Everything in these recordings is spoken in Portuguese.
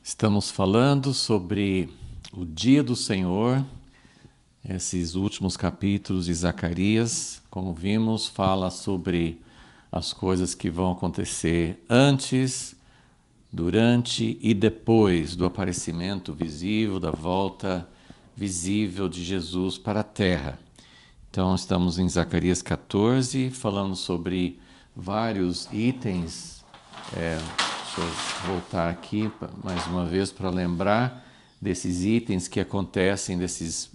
Estamos falando sobre o dia do Senhor, esses últimos capítulos de Zacarias, como vimos, fala sobre as coisas que vão acontecer antes, durante e depois do aparecimento visível, da volta visível de Jesus para a terra. Então, estamos em Zacarias 14, falando sobre vários itens. Deixa eu voltar aqui mais uma vez para lembrar desses itens que acontecem, desses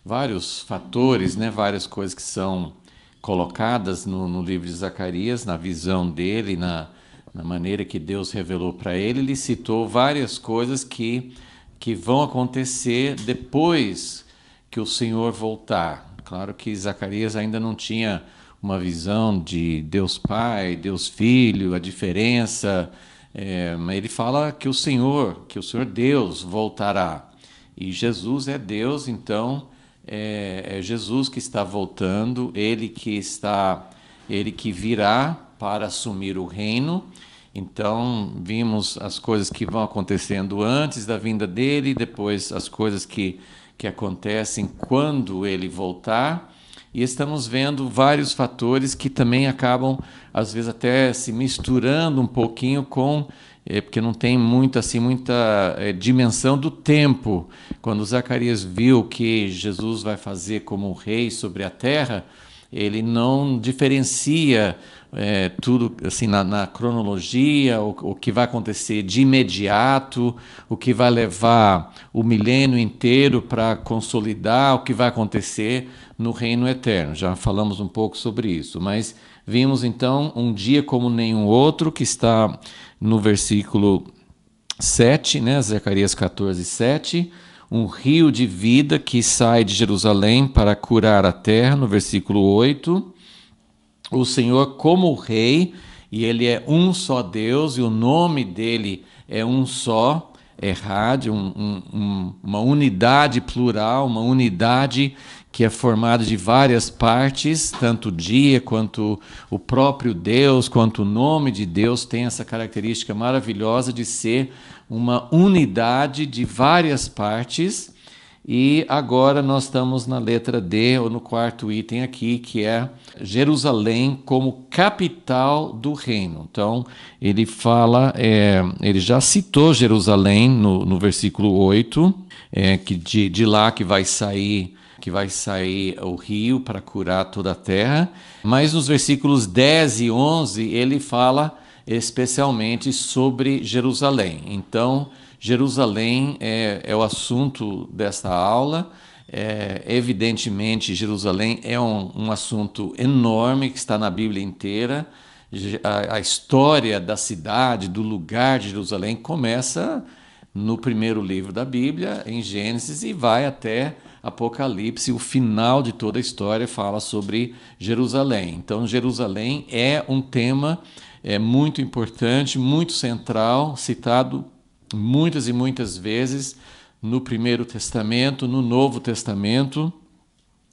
vários fatores, várias coisas que são colocadas no livro de Zacarias, na visão dele, na maneira que Deus revelou para ele. Ele citou várias coisas que vão acontecer depois que o Senhor voltar. Claro que Zacarias ainda não tinha uma visão de Deus Pai, Deus Filho, a diferença, mas ele fala que o Senhor Deus voltará. E Jesus é Deus, então é Jesus que está voltando, ele que virá para assumir o reino. Então, vimos as coisas que vão acontecendo antes da vinda dele, depois as coisas que acontecem quando ele voltar. E estamos vendo vários fatores que também acabam, às vezes, até se misturando um pouquinho com... porque não tem muita dimensão do tempo. Quando Zacarias viu que Jesus vai fazer como rei sobre a terra, ele não diferencia tudo assim na cronologia, o que vai acontecer de imediato, o que vai levar o milênio inteiro para consolidar o que vai acontecer no reino eterno. Já falamos um pouco sobre isso, mas vimos então um dia como nenhum outro, que está no versículo 7, Zacarias 14, 7, um rio de vida que sai de Jerusalém para curar a terra, no versículo 8, o Senhor como rei, e ele é um só Deus, e o nome dele é um só, Errad, uma unidade plural, uma unidade que é formada de várias partes, tanto o dia quanto o próprio Deus, quanto o nome de Deus tem essa característica maravilhosa de ser uma unidade de várias partes. E agora nós estamos na letra D, ou no quarto item aqui, que é Jerusalém como capital do reino. Então, ele fala, ele já citou Jerusalém no versículo 8, que de lá que vai sair o rio para curar toda a terra. Mas nos versículos 10 e 11, ele fala especialmente sobre Jerusalém. Então, Jerusalém é o assunto desta aula. Evidentemente, Jerusalém é um assunto enorme que está na Bíblia inteira. A história da cidade, do lugar de Jerusalém, começa no primeiro livro da Bíblia, em Gênesis, e vai até Apocalipse. O final de toda a história fala sobre Jerusalém. Então, Jerusalém é um tema muito importante, muito central, citado muitas e muitas vezes no Primeiro Testamento, no Novo Testamento,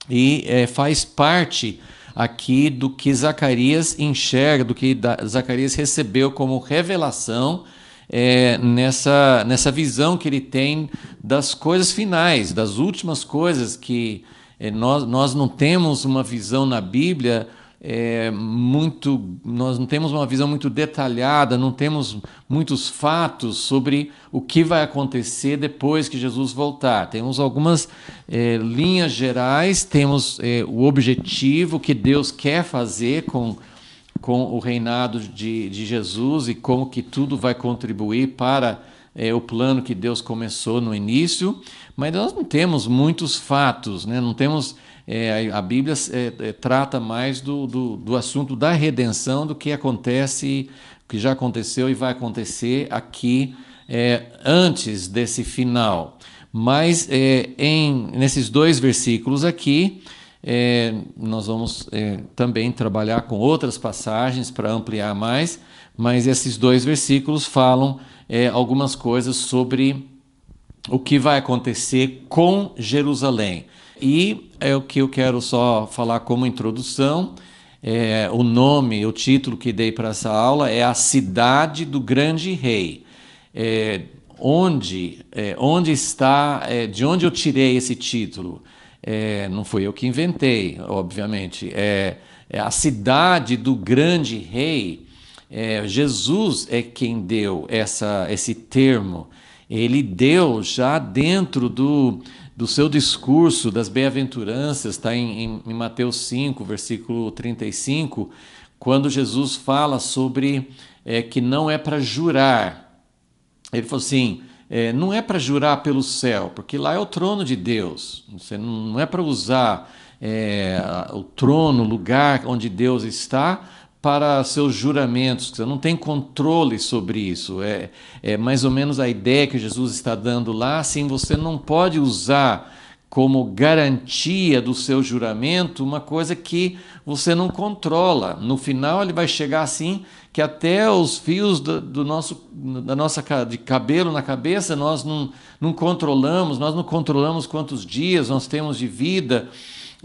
e faz parte aqui do que Zacarias enxerga, do que Zacarias recebeu como revelação nessa visão que ele tem das coisas finais, das últimas coisas que nós não temos uma visão na Bíblia nós não temos uma visão muito detalhada, não temos muitos fatos sobre o que vai acontecer depois que Jesus voltar. Temos algumas linhas gerais, temos o objetivo que Deus quer fazer com o reinado de Jesus e como que tudo vai contribuir para o plano que Deus começou no início, mas nós não temos muitos fatos, não temos... a Bíblia trata mais do assunto da redenção, do que acontece, que já aconteceu e vai acontecer aqui antes desse final. Mas nesses dois versículos aqui, nós vamos também trabalhar com outras passagens para ampliar mais, mas esses dois versículos falam algumas coisas sobre o que vai acontecer com Jerusalém. E é o que eu quero só falar como introdução. O título que dei para essa aula é A Cidade do Grande Rei. onde está, de onde eu tirei esse título? Não fui eu que inventei, obviamente. É a cidade do grande rei. Jesus é quem deu esse termo. Ele deu já dentro do seu discurso das bem-aventuranças, está em Mateus 5, versículo 35, quando Jesus fala sobre que não é para jurar. Ele falou assim, não é para jurar pelo céu, porque lá é o trono de Deus. Você não é para usar o trono, o lugar onde Deus está, para seus juramentos. Você não tem controle sobre isso. É mais ou menos a ideia que Jesus está dando lá. Assim, você não pode usar como garantia do seu juramento uma coisa que você não controla. No final ele vai chegar assim que até os fios de cabelo na cabeça nós não controlamos quantos dias nós temos de vida.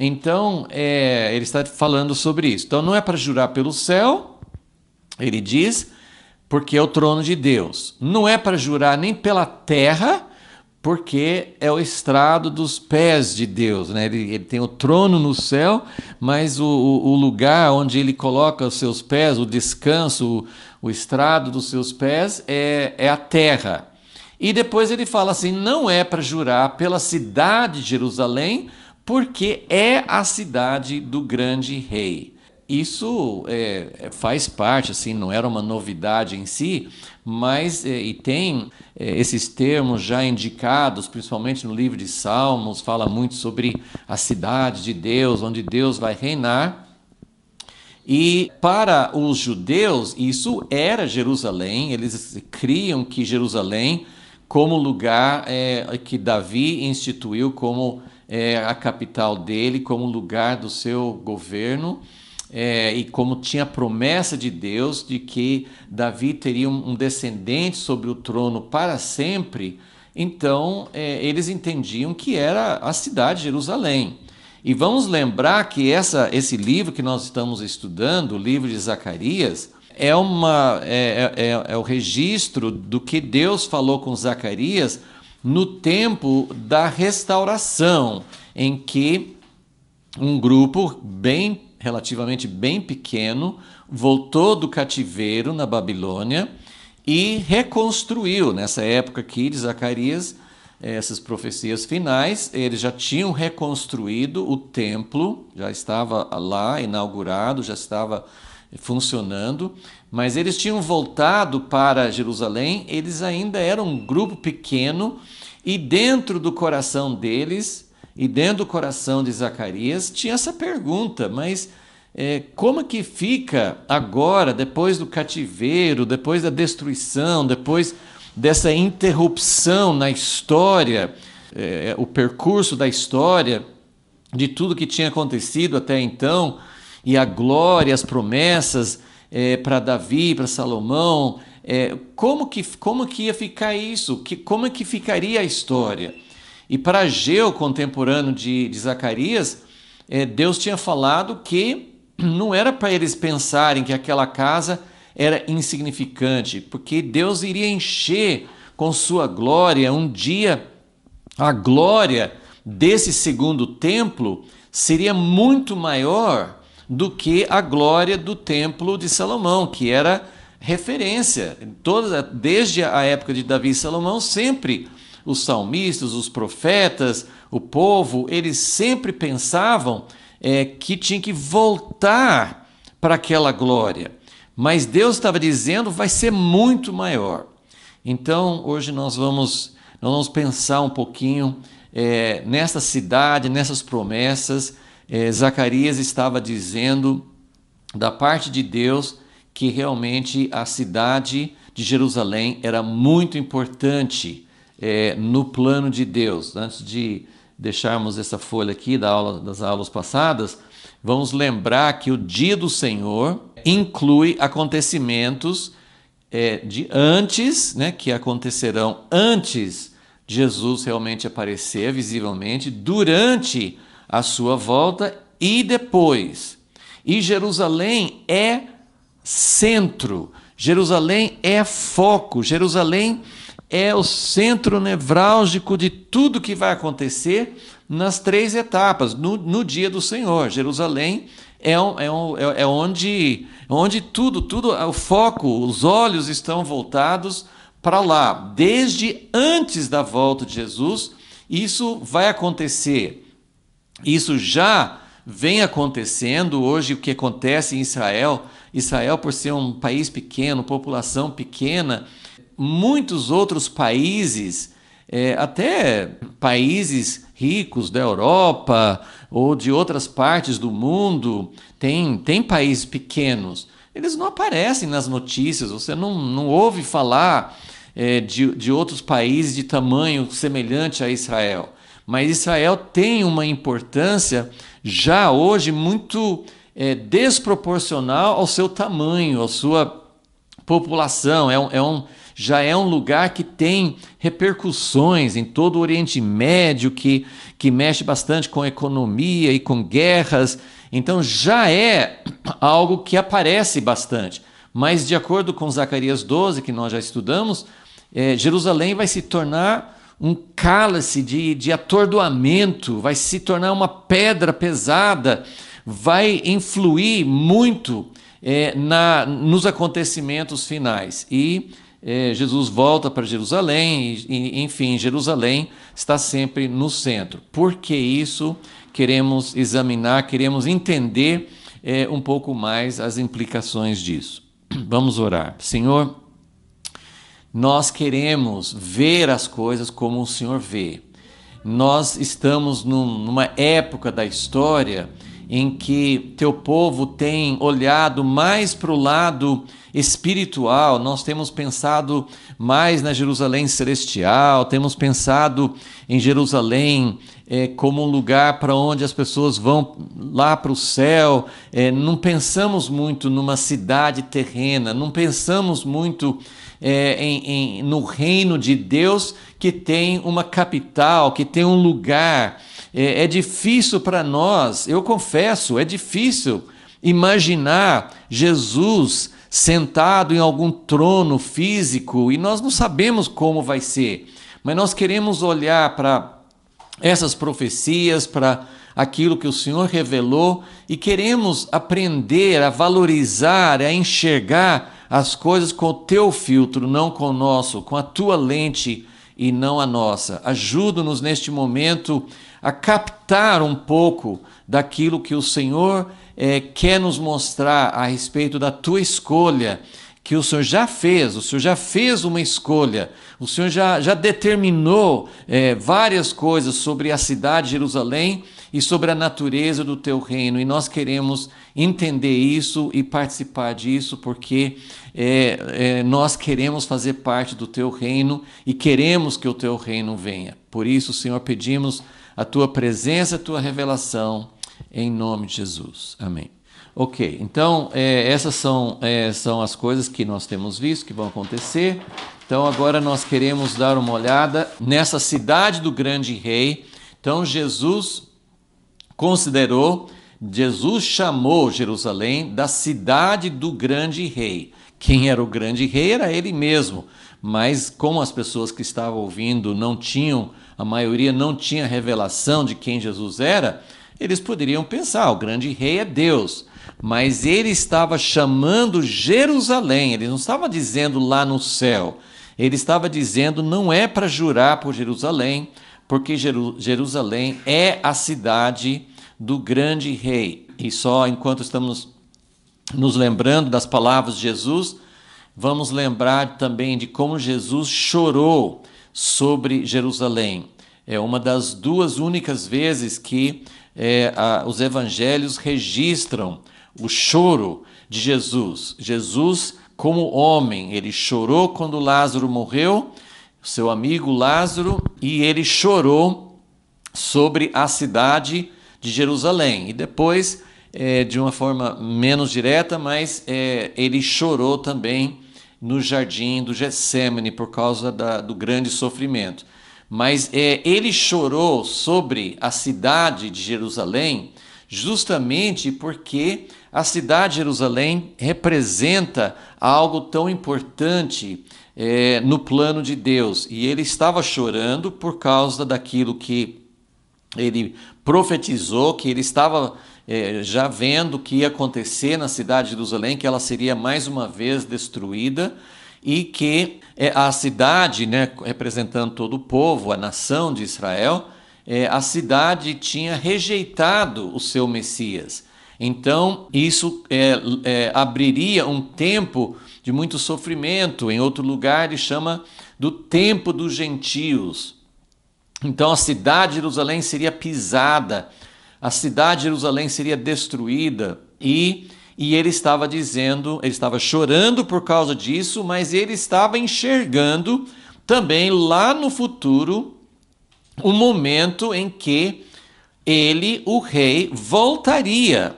Então, ele está falando sobre isso. Então, não é para jurar pelo céu, ele diz, porque é o trono de Deus. Não é para jurar nem pela terra, porque é o estrado dos pés de Deus, né? Ele tem o trono no céu, mas o lugar onde ele coloca os seus pés, o descanso, o estrado dos seus pés é a terra. E depois ele fala assim, não é para jurar pela cidade de Jerusalém, porque é a cidade do grande rei. Isso faz parte, assim, não era uma novidade em si, mas e tem esses termos já indicados, principalmente no livro de Salmos, fala muito sobre a cidade de Deus, onde Deus vai reinar. E para os judeus, isso era Jerusalém, eles criam que Jerusalém, como lugar que Davi instituiu como a capital dele, como lugar do seu governo, e como tinha a promessa de Deus de que Davi teria um descendente sobre o trono para sempre, então eles entendiam que era a cidade de Jerusalém. E vamos lembrar que esse livro que nós estamos estudando, o livro de Zacarias, é o registro do que Deus falou com Zacarias no tempo da restauração, em que um grupo relativamente bem pequeno voltou do cativeiro na Babilônia e reconstruiu. Nessa época aqui de Zacarias, essas profecias finais, eles já tinham reconstruído o templo, já estava lá inaugurado, já estava funcionando, mas eles tinham voltado para Jerusalém, eles ainda eram um grupo pequeno, e dentro do coração deles, e dentro do coração de Zacarias, tinha essa pergunta, mas como que fica agora, depois do cativeiro, depois da destruição, depois dessa interrupção na história, o percurso da história, de tudo que tinha acontecido até então, e a glória, as promessas para Davi, para Salomão, como que ia ficar isso? Como é que ficaria a história? E para Ageu, contemporâneo de Zacarias, Deus tinha falado que não era para eles pensarem que aquela casa era insignificante, porque Deus iria encher com sua glória. Um dia, a glória desse segundo templo seria muito maior do que a glória do templo de Salomão, que era referência. Desde a época de Davi e Salomão, sempre os salmistas, os profetas, o povo, eles sempre pensavam que tinha que voltar para aquela glória. Mas Deus estava dizendo, vai ser muito maior. Então, hoje nós vamos pensar um pouquinho nessa cidade, nessas promessas. Zacarias estava dizendo da parte de Deus que realmente a cidade de Jerusalém era muito importante no plano de Deus. Antes de deixarmos essa folha aqui das aulas passadas, vamos lembrar que o dia do Senhor inclui acontecimentos de antes, né, que acontecerão antes de Jesus realmente aparecer visivelmente, durante a sua volta e depois. E Jerusalém é centro. Jerusalém é foco, Jerusalém é o centro nevrálgico de tudo que vai acontecer nas 3 etapas, no dia do Senhor. Jerusalém é onde tudo, o foco, os olhos estão voltados para lá. Desde antes da volta de Jesus, isso vai acontecer. Isso já vem acontecendo hoje. O que acontece em Israel, por ser um país pequeno, população pequena, muitos outros países, até países ricos da Europa ou de outras partes do mundo, tem países pequenos. Eles não aparecem nas notícias, você não ouve falar de outros países de tamanho semelhante a Israel. Mas Israel tem uma importância já hoje muito desproporcional ao seu tamanho, à sua população. Já é um lugar que tem repercussões em todo o Oriente Médio, que mexe bastante com economia e com guerras. Então já é algo que aparece bastante. Mas de acordo com Zacarias 12, que nós já estudamos, Jerusalém vai se tornar um cálice de atordoamento, vai se tornar uma pedra pesada, vai influir muito nos acontecimentos finais. E Jesus volta para Jerusalém, e enfim, Jerusalém está sempre no centro. Por que isso? Queremos examinar, queremos entender um pouco mais as implicações disso. Vamos orar. Senhor, nós queremos ver as coisas como o Senhor vê. Nós estamos numa época da história em que teu povo tem olhado mais para o lado espiritual. Nós temos pensado mais na Jerusalém celestial, temos pensado em Jerusalém como um lugar para onde as pessoas vão lá para o céu. Não pensamos muito numa cidade terrena, não pensamos muito no reino de Deus, que tem uma capital, que tem um lugar. É difícil para nós, eu confesso, é difícil imaginar Jesus sentado em algum trono físico, e nós não sabemos como vai ser, mas nós queremos olhar para essas profecias, para aquilo que o Senhor revelou, e queremos aprender a valorizar, a enxergar as coisas com o teu filtro, não com o nosso, com a tua lente e não a nossa. Ajuda-nos neste momento a captar um pouco daquilo que o Senhor quer nos mostrar a respeito da tua escolha, que o Senhor já fez uma escolha, o Senhor já determinou várias coisas sobre a cidade de Jerusalém e sobre a natureza do teu reino, e nós queremos entender isso e participar disso, porque nós queremos fazer parte do teu reino e queremos que o teu reino venha. Por isso, Senhor, pedimos a tua presença, a tua revelação, em nome de Jesus. Amém. Ok, então essas são as coisas que nós temos visto que vão acontecer. Então agora nós queremos dar uma olhada nessa cidade do grande rei. Então Jesus chamou Jerusalém da cidade do grande rei. Quem era o grande rei era ele mesmo, mas como as pessoas que estavam ouvindo a maioria não tinha revelação de quem Jesus era, eles poderiam pensar, o grande rei é Deus. Mas ele estava chamando Jerusalém, ele não estava dizendo lá no céu, ele estava dizendo não é para jurar por Jerusalém, porque Jerusalém é a cidade do grande rei. E só enquanto estamos nos lembrando das palavras de Jesus, vamos lembrar também de como Jesus chorou sobre Jerusalém. É uma das 2 únicas vezes que os evangelhos registram o choro de Jesus. Jesus, como homem, ele chorou quando Lázaro morreu, seu amigo Lázaro, e ele chorou sobre a cidade de Jerusalém. E depois, de uma forma menos direta, mas ele chorou também no jardim do Getsêmani por causa do grande sofrimento. Mas ele chorou sobre a cidade de Jerusalém justamente porque a cidade de Jerusalém representa algo tão importante no plano de Deus. E ele estava chorando por causa daquilo que ele profetizou, que ele estava já vendo o que ia acontecer na cidade de Jerusalém, que ela seria mais uma vez destruída, e que a cidade, né, representando todo o povo, a nação de Israel, a cidade tinha rejeitado o seu Messias. Então, isso abriria um tempo de muito sofrimento. Em outro lugar, ele chama do tempo dos gentios. Então, a cidade de Jerusalém seria pisada, a cidade de Jerusalém seria destruída, e ele estava dizendo, ele estava chorando por causa disso, mas ele estava enxergando também lá no futuro o momento em que ele, o rei, voltaria.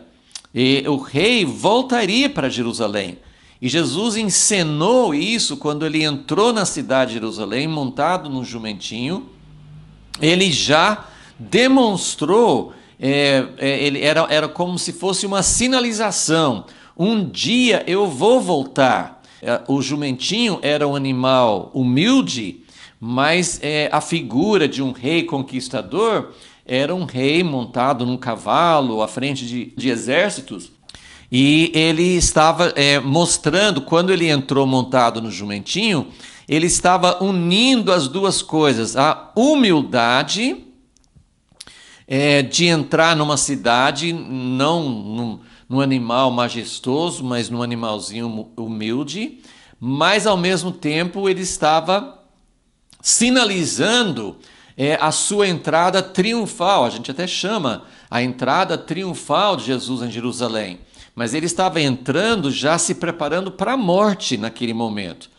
E o rei voltaria para Jerusalém. E Jesus encenou isso quando ele entrou na cidade de Jerusalém, montado num jumentinho. Ele já demonstrou, era como se fosse uma sinalização. Um dia eu vou voltar. O jumentinho era um animal humilde, mas a figura de um rei conquistador era um rei montado num cavalo, à frente de exércitos. E ele estava mostrando, quando ele entrou montado no jumentinho, ele estava unindo as duas coisas, a humildade de entrar numa cidade, não num animal majestoso, mas num animalzinho humilde, mas ao mesmo tempo ele estava sinalizando a sua entrada triunfal. A gente até chama a entrada triunfal de Jesus em Jerusalém, mas ele estava entrando já se preparando para a morte naquele momento.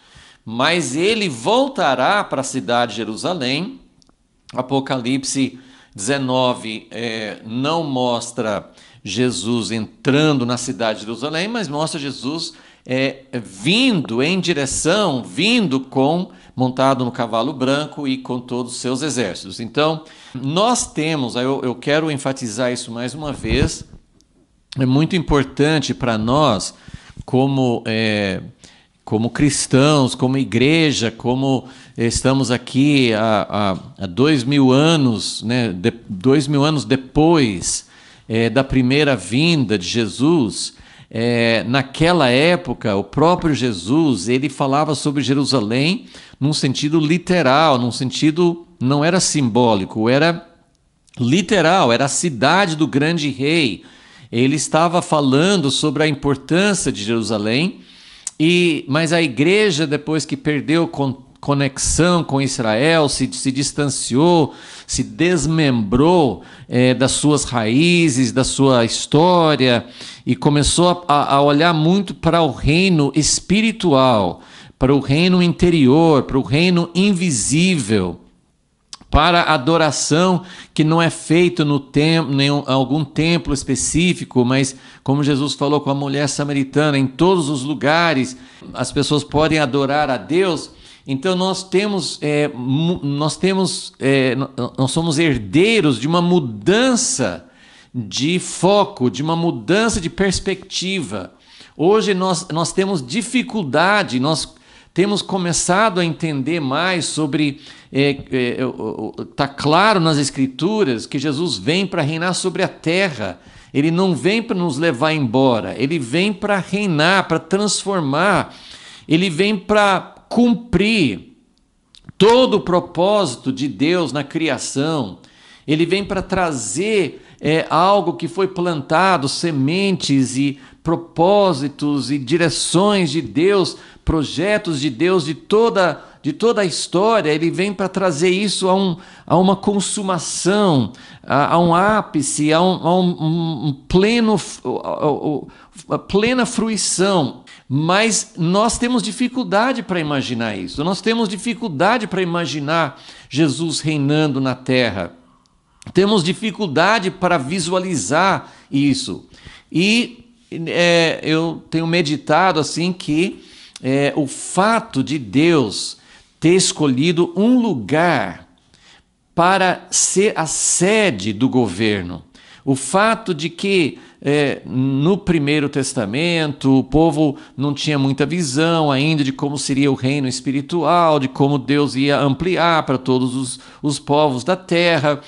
Mas ele voltará para a cidade de Jerusalém. Apocalipse 19 não mostra Jesus entrando na cidade de Jerusalém, mas mostra Jesus vindo em direção, montado no cavalo branco e com todos os seus exércitos. Então, nós temos, eu quero enfatizar isso mais uma vez, é muito importante para nós, como cristãos, como igreja, como estamos aqui há 2000 anos, né, 2000 anos depois da primeira vinda de Jesus. Naquela época, o próprio Jesus, ele falava sobre Jerusalém num sentido literal, num sentido, não era simbólico, era literal, era a cidade do grande rei. Ele estava falando sobre a importância de Jerusalém, mas a igreja, depois que perdeu conexão com Israel, se distanciou, se desmembrou das suas raízes, da sua história, e começou a olhar muito para o reino espiritual, para o reino interior, para o reino invisível, para a adoração que não é feita em algum templo específico, mas como Jesus falou com a mulher samaritana, em todos os lugares as pessoas podem adorar a Deus. Então nós somos herdeiros de uma mudança de foco, de uma mudança de perspectiva. Hoje nós temos dificuldade, nós temos começado a entender mais sobre... Está claro nas Escrituras que Jesus vem para reinar sobre a terra. Ele não vem para nos levar embora, ele vem para reinar, para transformar, ele vem para cumprir todo o propósito de Deus na criação. Ele vem para trazer algo que foi plantado, sementes e propósitos e direções de Deus, projetos de Deus de toda a história. Ele vem para trazer isso a uma consumação, a um ápice, a plena fruição. Mas nós temos dificuldade para imaginar isso. Nós temos dificuldade para imaginar Jesus reinando na terra. Temos dificuldade para visualizar isso. E eu tenho meditado assim que o fato de Deus ter escolhido um lugar para ser a sede do governo, o fato de que no Primeiro Testamento, o povo não tinha muita visão ainda de como seria o reino espiritual, de como Deus ia ampliar para todos os povos da terra.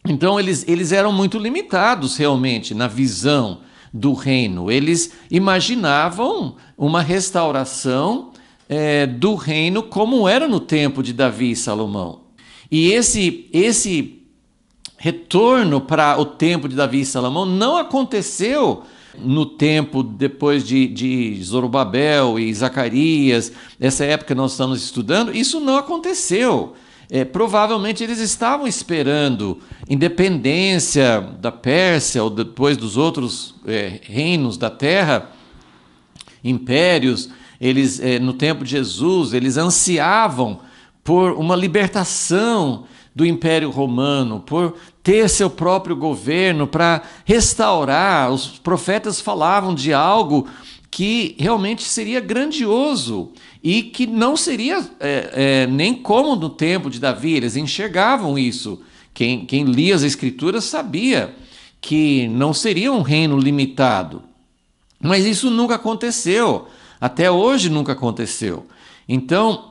Então eles eram muito limitados realmente na visão do reino. Eles imaginavam uma restauração do reino como era no tempo de Davi e Salomão. E esse retorno para o tempo de Davi e Salomão não aconteceu no tempo depois de Zorobabel e Zacarias, essa época que nós estamos estudando. Isso não aconteceu. Provavelmente eles estavam esperando independência da Pérsia ou depois dos outros reinos da terra, impérios. Eles, no tempo de Jesus, eles ansiavam por uma libertação do Império Romano, por ter seu próprio governo, para restaurar. Os profetas falavam de algo que realmente seria grandioso e que não seria nem como no tempo de Davi. Eles enxergavam isso. Quem lia as Escrituras sabia que não seria um reino limitado. Mas isso nunca aconteceu. Até hoje nunca aconteceu. Então,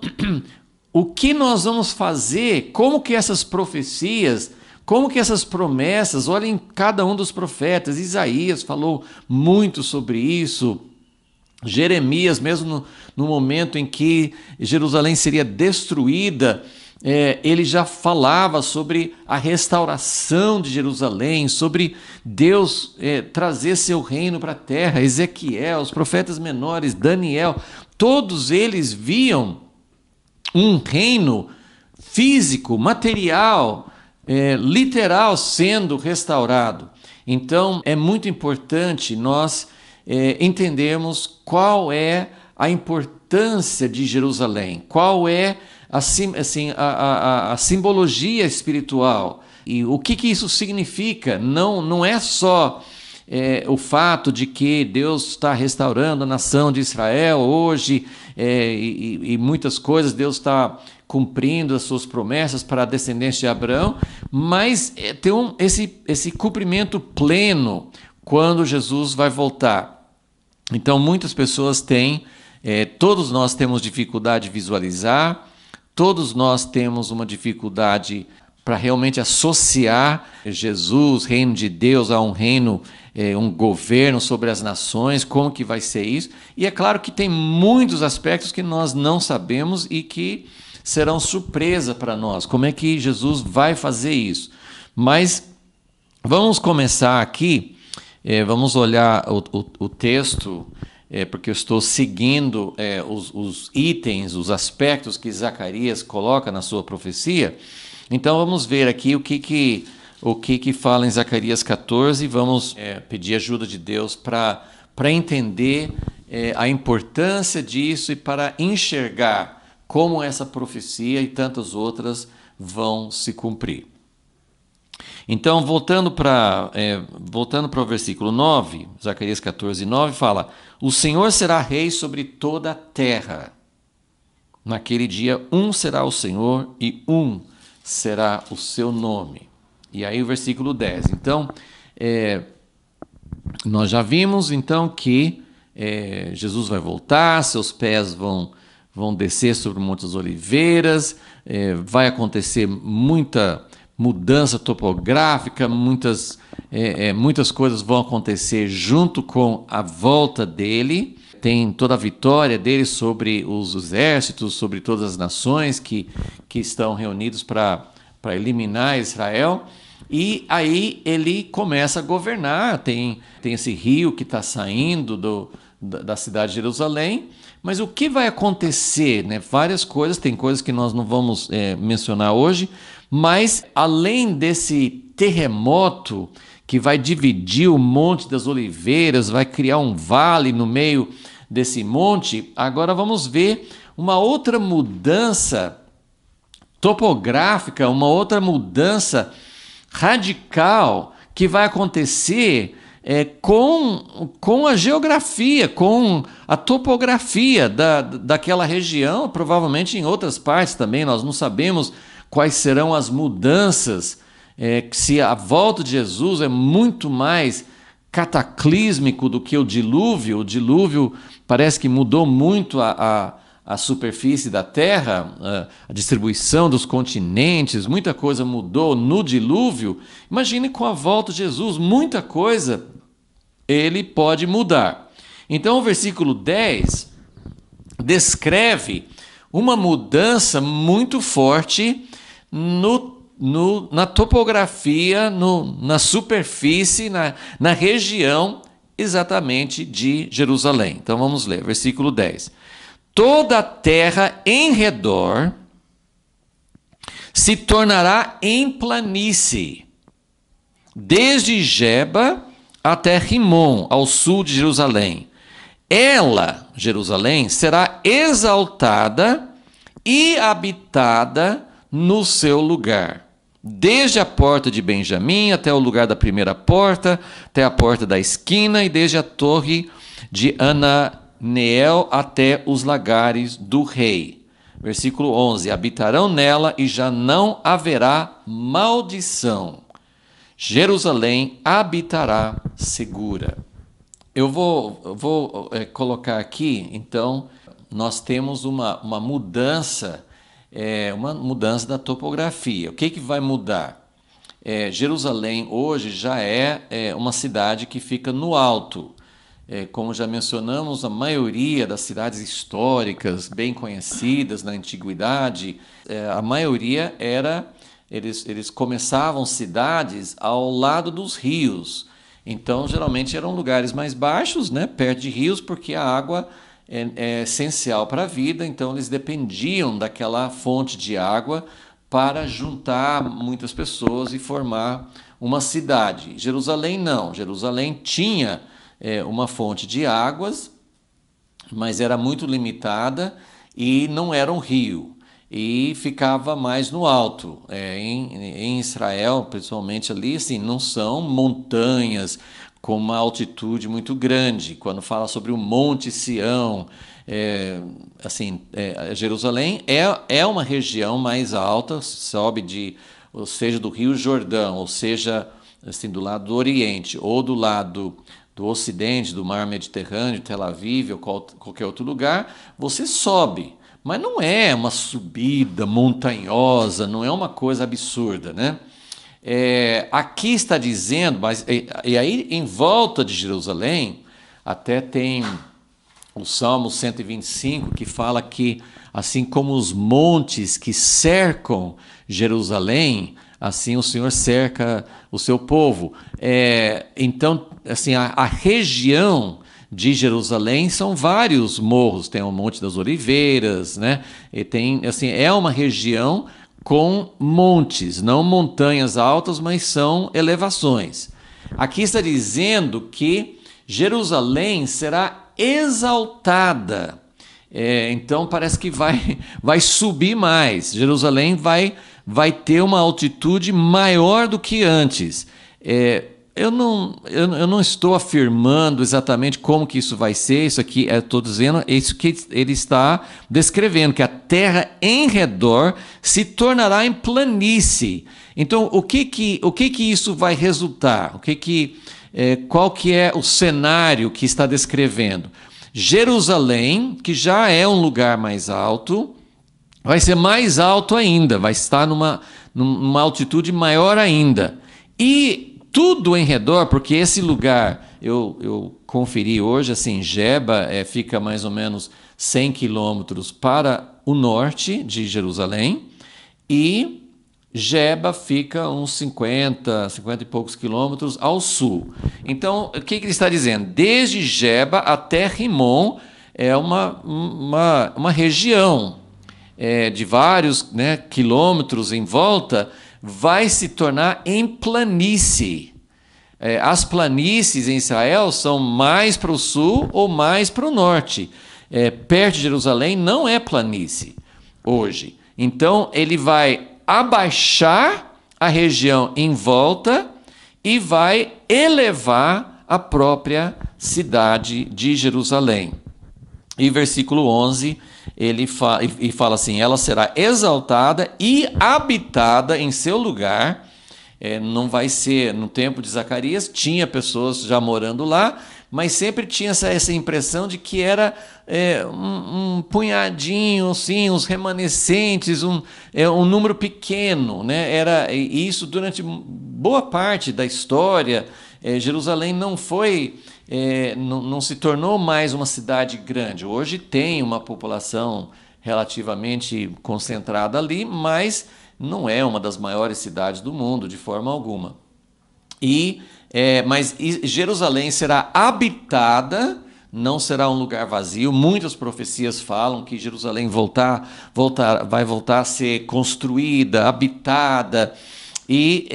o que nós vamos fazer? Como que essas profecias, como que essas promessas, olhem cada um dos profetas, Isaías falou muito sobre isso, Jeremias, mesmo no momento em que Jerusalém seria destruída, ele já falava sobre a restauração de Jerusalém, sobre Deus trazer seu reino para a terra. Ezequiel, os profetas menores, Daniel, todos eles viam um reino físico, material, literal sendo restaurado. Então é muito importante nós entendermos qual é a importância de Jerusalém, qual é a simbologia espiritual e o que isso significa. Não é só o fato de que Deus está restaurando a nação de Israel hoje e muitas coisas, Deus está cumprindo as suas promessas para a descendência de Abraão, mas tem esse cumprimento pleno quando Jesus vai voltar. Então muitas pessoas têm, todos nós temos dificuldade de visualizar, todos nós temos uma dificuldade para realmente associar Jesus, reino de Deus, a um reino, um governo sobre as nações, como que vai ser isso. E é claro que tem muitos aspectos que nós não sabemos e que serão surpresa para nós. Como é que Jesus vai fazer isso? Mas vamos começar aqui, vamos olhar o texto, porque eu estou seguindo os itens, os aspectos que Zacarias coloca na sua profecia. Então vamos ver aqui o que fala em Zacarias 14, vamos pedir ajuda de Deus para entender a importância disso e para enxergar como essa profecia e tantas outras vão se cumprir. Então, voltando para o versículo 9, Zacarias 14, 9, fala: o Senhor será rei sobre toda a terra. Naquele dia, um será o Senhor e um será o seu nome. E aí o versículo 10. Então, nós já vimos então que Jesus vai voltar, seus pés vão descer sobre o Monte das Oliveiras, vai acontecer muita mudança topográfica, muitas coisas vão acontecer junto com a volta dele. Tem toda a vitória dele sobre os exércitos, sobre todas as nações que estão reunidos para eliminar Israel. E aí ele começa a governar. Tem esse rio que está saindo da cidade de Jerusalém. Mas o que vai acontecer? Né? Várias coisas, tem coisas que nós não vamos mencionar hoje, mas além desse terremoto que vai dividir o Monte das Oliveiras, vai criar um vale no meio desse monte, agora vamos ver uma outra mudança topográfica, uma outra mudança radical que vai acontecer com a geografia, com a topografia daquela região, provavelmente em outras partes também. Nós não sabemos quais serão as mudanças, se a volta de Jesus é muito mais cataclísmico do que o dilúvio. O dilúvio parece que mudou muito a superfície da Terra, a distribuição dos continentes, muita coisa mudou no dilúvio. Imagine com a volta de Jesus, muita coisa ele pode mudar. Então o versículo 10 descreve uma mudança muito forte na topografia, na superfície, na região exatamente de Jerusalém. Então vamos ler, versículo 10. Toda a terra em redor se tornará em planície, desde Geba até Rimon, ao sul de Jerusalém. Ela, Jerusalém, será exaltada e habitada no seu lugar, desde a porta de Benjamim até o lugar da primeira porta, até a porta da esquina, e desde a torre de Ananeel até os lagares do rei. Versículo 11, habitarão nela e já não haverá maldição. Jerusalém habitará segura. Eu vou colocar aqui, então, nós temos uma mudança, da topografia. O que vai mudar? Jerusalém hoje já é uma cidade que fica no alto. Como já mencionamos, a maioria das cidades históricas, bem conhecidas na antiguidade, a maioria eles começavam cidades ao lado dos rios. Então, geralmente eram lugares mais baixos, né, perto de rios, porque a água é essencial para a vida, então eles dependiam daquela fonte de água para juntar muitas pessoas e formar uma cidade. Jerusalém não, Jerusalém tinha uma fonte de águas, mas era muito limitada e não era um rio, e ficava mais no alto. Em Israel, principalmente ali, assim, não são montanhas com uma altitude muito grande. Quando fala sobre o Monte Sião, Jerusalém é uma região mais alta, sobe ou seja, do Rio Jordão, ou seja, assim, do lado do Oriente, ou do lado do Ocidente, do Mar Mediterrâneo, Tel Aviv ou qualquer outro lugar, você sobe. Mas não é uma subida montanhosa, não é uma coisa absurda, né? Aqui está dizendo, e aí em volta de Jerusalém, até tem o Salmo 125, que fala que, assim como os montes que cercam Jerusalém, assim o Senhor cerca o seu povo. Então, assim, a região de Jerusalém são vários morros, tem o Monte das Oliveiras, né? E tem, assim, é uma região com montes, não montanhas altas, mas são elevações. Aqui está dizendo que Jerusalém será exaltada. Então parece que vai subir mais. Jerusalém vai ter uma altitude maior do que antes. Eu não estou afirmando exatamente como que isso vai ser, isso aqui estou dizendo, é isso que ele está descrevendo, que a terra em redor se tornará em planície. Então, o que isso vai resultar? Qual que é o cenário que está descrevendo? Jerusalém, que já é um lugar mais alto, vai ser mais alto ainda, vai estar numa altitude maior ainda. E tudo em redor, porque esse lugar, eu conferi hoje, assim, Geba fica mais ou menos 100 quilômetros para o norte de Jerusalém, e Geba fica uns 50 e poucos quilômetros ao sul. Então, o que ele está dizendo? Desde Geba até Rimon é uma região de vários, né, quilômetros em volta, vai se tornar em planície. As planícies em Israel são mais para o sul ou mais para o norte. Perto de Jerusalém não é planície hoje. Então, ele vai abaixar a região em volta e vai elevar a própria cidade de Jerusalém. E versículo 11, ele fala assim, ela será exaltada e habitada em seu lugar, não vai ser, no tempo de Zacarias, tinha pessoas já morando lá, mas sempre tinha essa impressão de que era um punhadinho, assim, uns remanescentes, um número pequeno, né? E isso durante boa parte da história. Jerusalém não foi, não se tornou mais uma cidade grande. Hoje tem uma população relativamente concentrada ali, mas não é uma das maiores cidades do mundo, de forma alguma. Mas Jerusalém será habitada, não será um lugar vazio. Muitas profecias falam que Jerusalém vai voltar a ser construída, habitada. E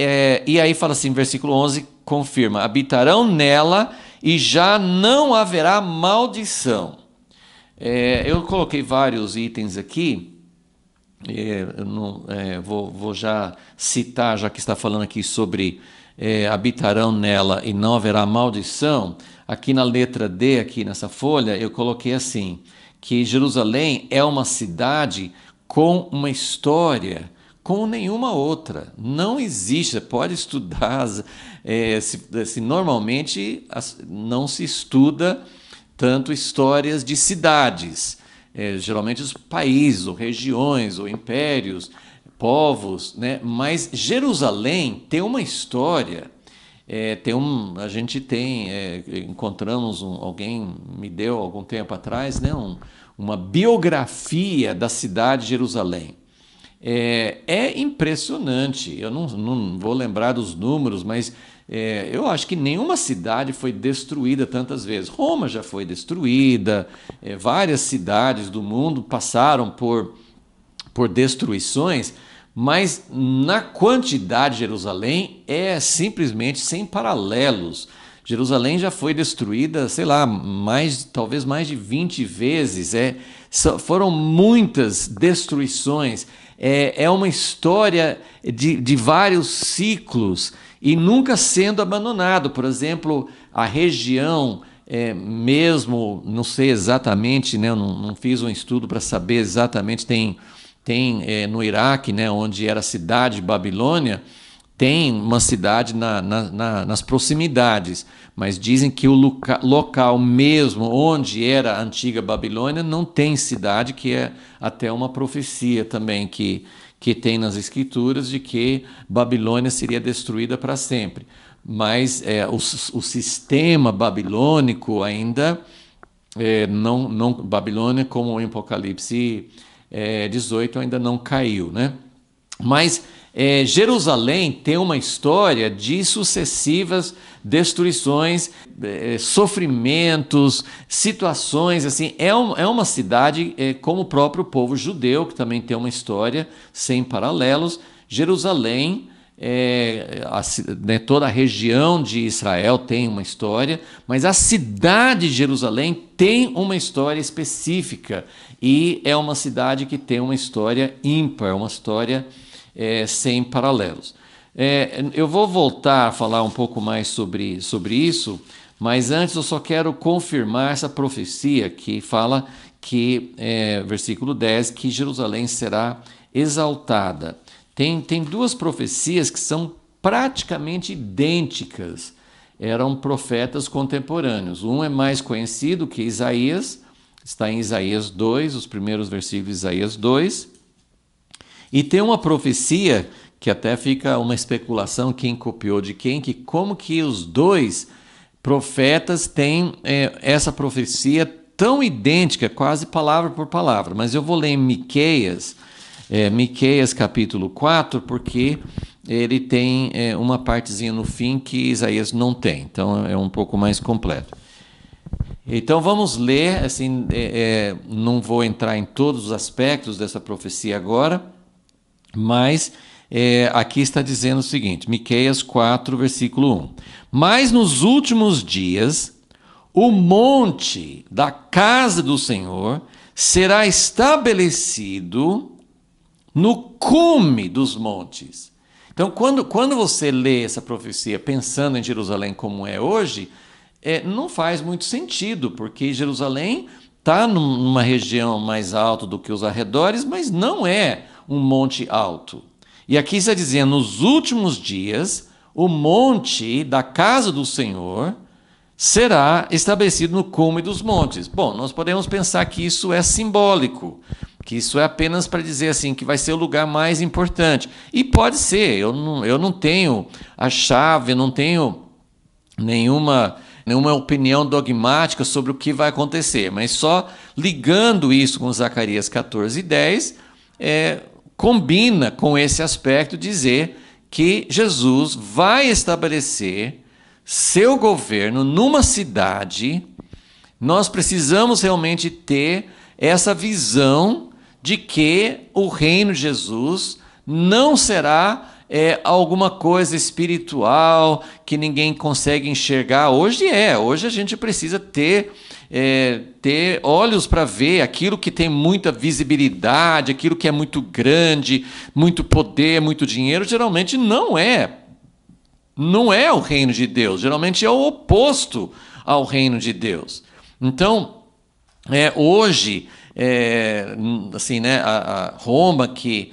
aí fala assim, versículo 11, confirma: habitarão nela e já não haverá maldição. Eu coloquei vários itens aqui. Vou já citar, já que está falando aqui sobre habitarão nela e não haverá maldição. Aqui na letra D, aqui nessa folha, eu coloquei assim, que Jerusalém é uma cidade com uma história como nenhuma outra. Não existe, você pode estudar, normalmente não se estuda tanto histórias de cidades, geralmente os países, ou regiões, ou impérios, povos, né? Mas Jerusalém tem uma história. Encontramos alguém me deu algum tempo atrás, né? Uma biografia da cidade de Jerusalém. É impressionante. Eu não vou lembrar dos números, mas eu acho que nenhuma cidade foi destruída tantas vezes. Roma já foi destruída, várias cidades do mundo passaram por destruições, mas na quantidade de Jerusalém é simplesmente sem paralelos. Jerusalém já foi destruída, sei lá, talvez mais de 20 vezes. Foram muitas destruições. É uma história de vários ciclos e nunca sendo abandonado. Por exemplo, a região, mesmo, não sei exatamente, né, eu não fiz um estudo para saber exatamente, tem no Iraque, né, onde era a cidade de Babilônia, tem uma cidade nas proximidades, mas dizem que o local mesmo onde era a antiga Babilônia não tem cidade, que é até uma profecia também que tem nas Escrituras de que Babilônia seria destruída para sempre. Mas o sistema babilônico ainda não Babilônia, como em Apocalipse 18, ainda não caiu, né? Mas Jerusalém tem uma história de sucessivas destruições, sofrimentos, situações assim. É uma cidade como o próprio povo judeu, que também tem uma história sem paralelos. Jerusalém, toda a região de Israel tem uma história, mas a cidade de Jerusalém tem uma história específica e é uma cidade que tem uma história ímpar, uma história sem paralelos. Eu vou voltar a falar um pouco mais sobre isso, mas antes eu só quero confirmar essa profecia que fala que, versículo 10, que Jerusalém será exaltada. Tem duas profecias que são praticamente idênticas. Eram profetas contemporâneos. Um é mais conhecido que Isaías, está em Isaías 2, os primeiros versículos de Isaías 2. E tem uma profecia que até fica uma especulação quem copiou de quem, que como que os dois profetas têm essa profecia tão idêntica, quase palavra por palavra. Mas eu vou ler em Miqueias capítulo 4, porque ele tem uma partezinha no fim que Isaías não tem, então é um pouco mais completo. Então vamos ler, assim, não vou entrar em todos os aspectos dessa profecia agora, mas aqui está dizendo o seguinte, Miqueias 4, versículo 1. Mas nos últimos dias, o monte da casa do Senhor será estabelecido no cume dos montes. Então, quando você lê essa profecia pensando em Jerusalém como é hoje, não faz muito sentido, porque Jerusalém está numa região mais alta do que os arredores, mas não é um monte alto. E aqui está dizendo, nos últimos dias, o monte da casa do Senhor será estabelecido no cume dos montes. Bom, nós podemos pensar que isso é simbólico, que isso é apenas para dizer assim, que vai ser o lugar mais importante. E pode ser, eu não tenho a chave, eu não tenho nenhuma opinião dogmática sobre o que vai acontecer, mas só ligando isso com Zacarias 14:10, combina com esse aspecto dizer que Jesus vai estabelecer seu governo numa cidade. Nós precisamos realmente ter essa visão de que o reino de Jesus não será alguma coisa espiritual que ninguém consegue enxergar. Hoje a gente precisa ter olhos para ver aquilo que tem muita visibilidade, aquilo que é muito grande, muito poder, muito dinheiro, geralmente não é o reino de Deus, geralmente é o oposto ao reino de Deus. Então, hoje, assim, né, a Roma, que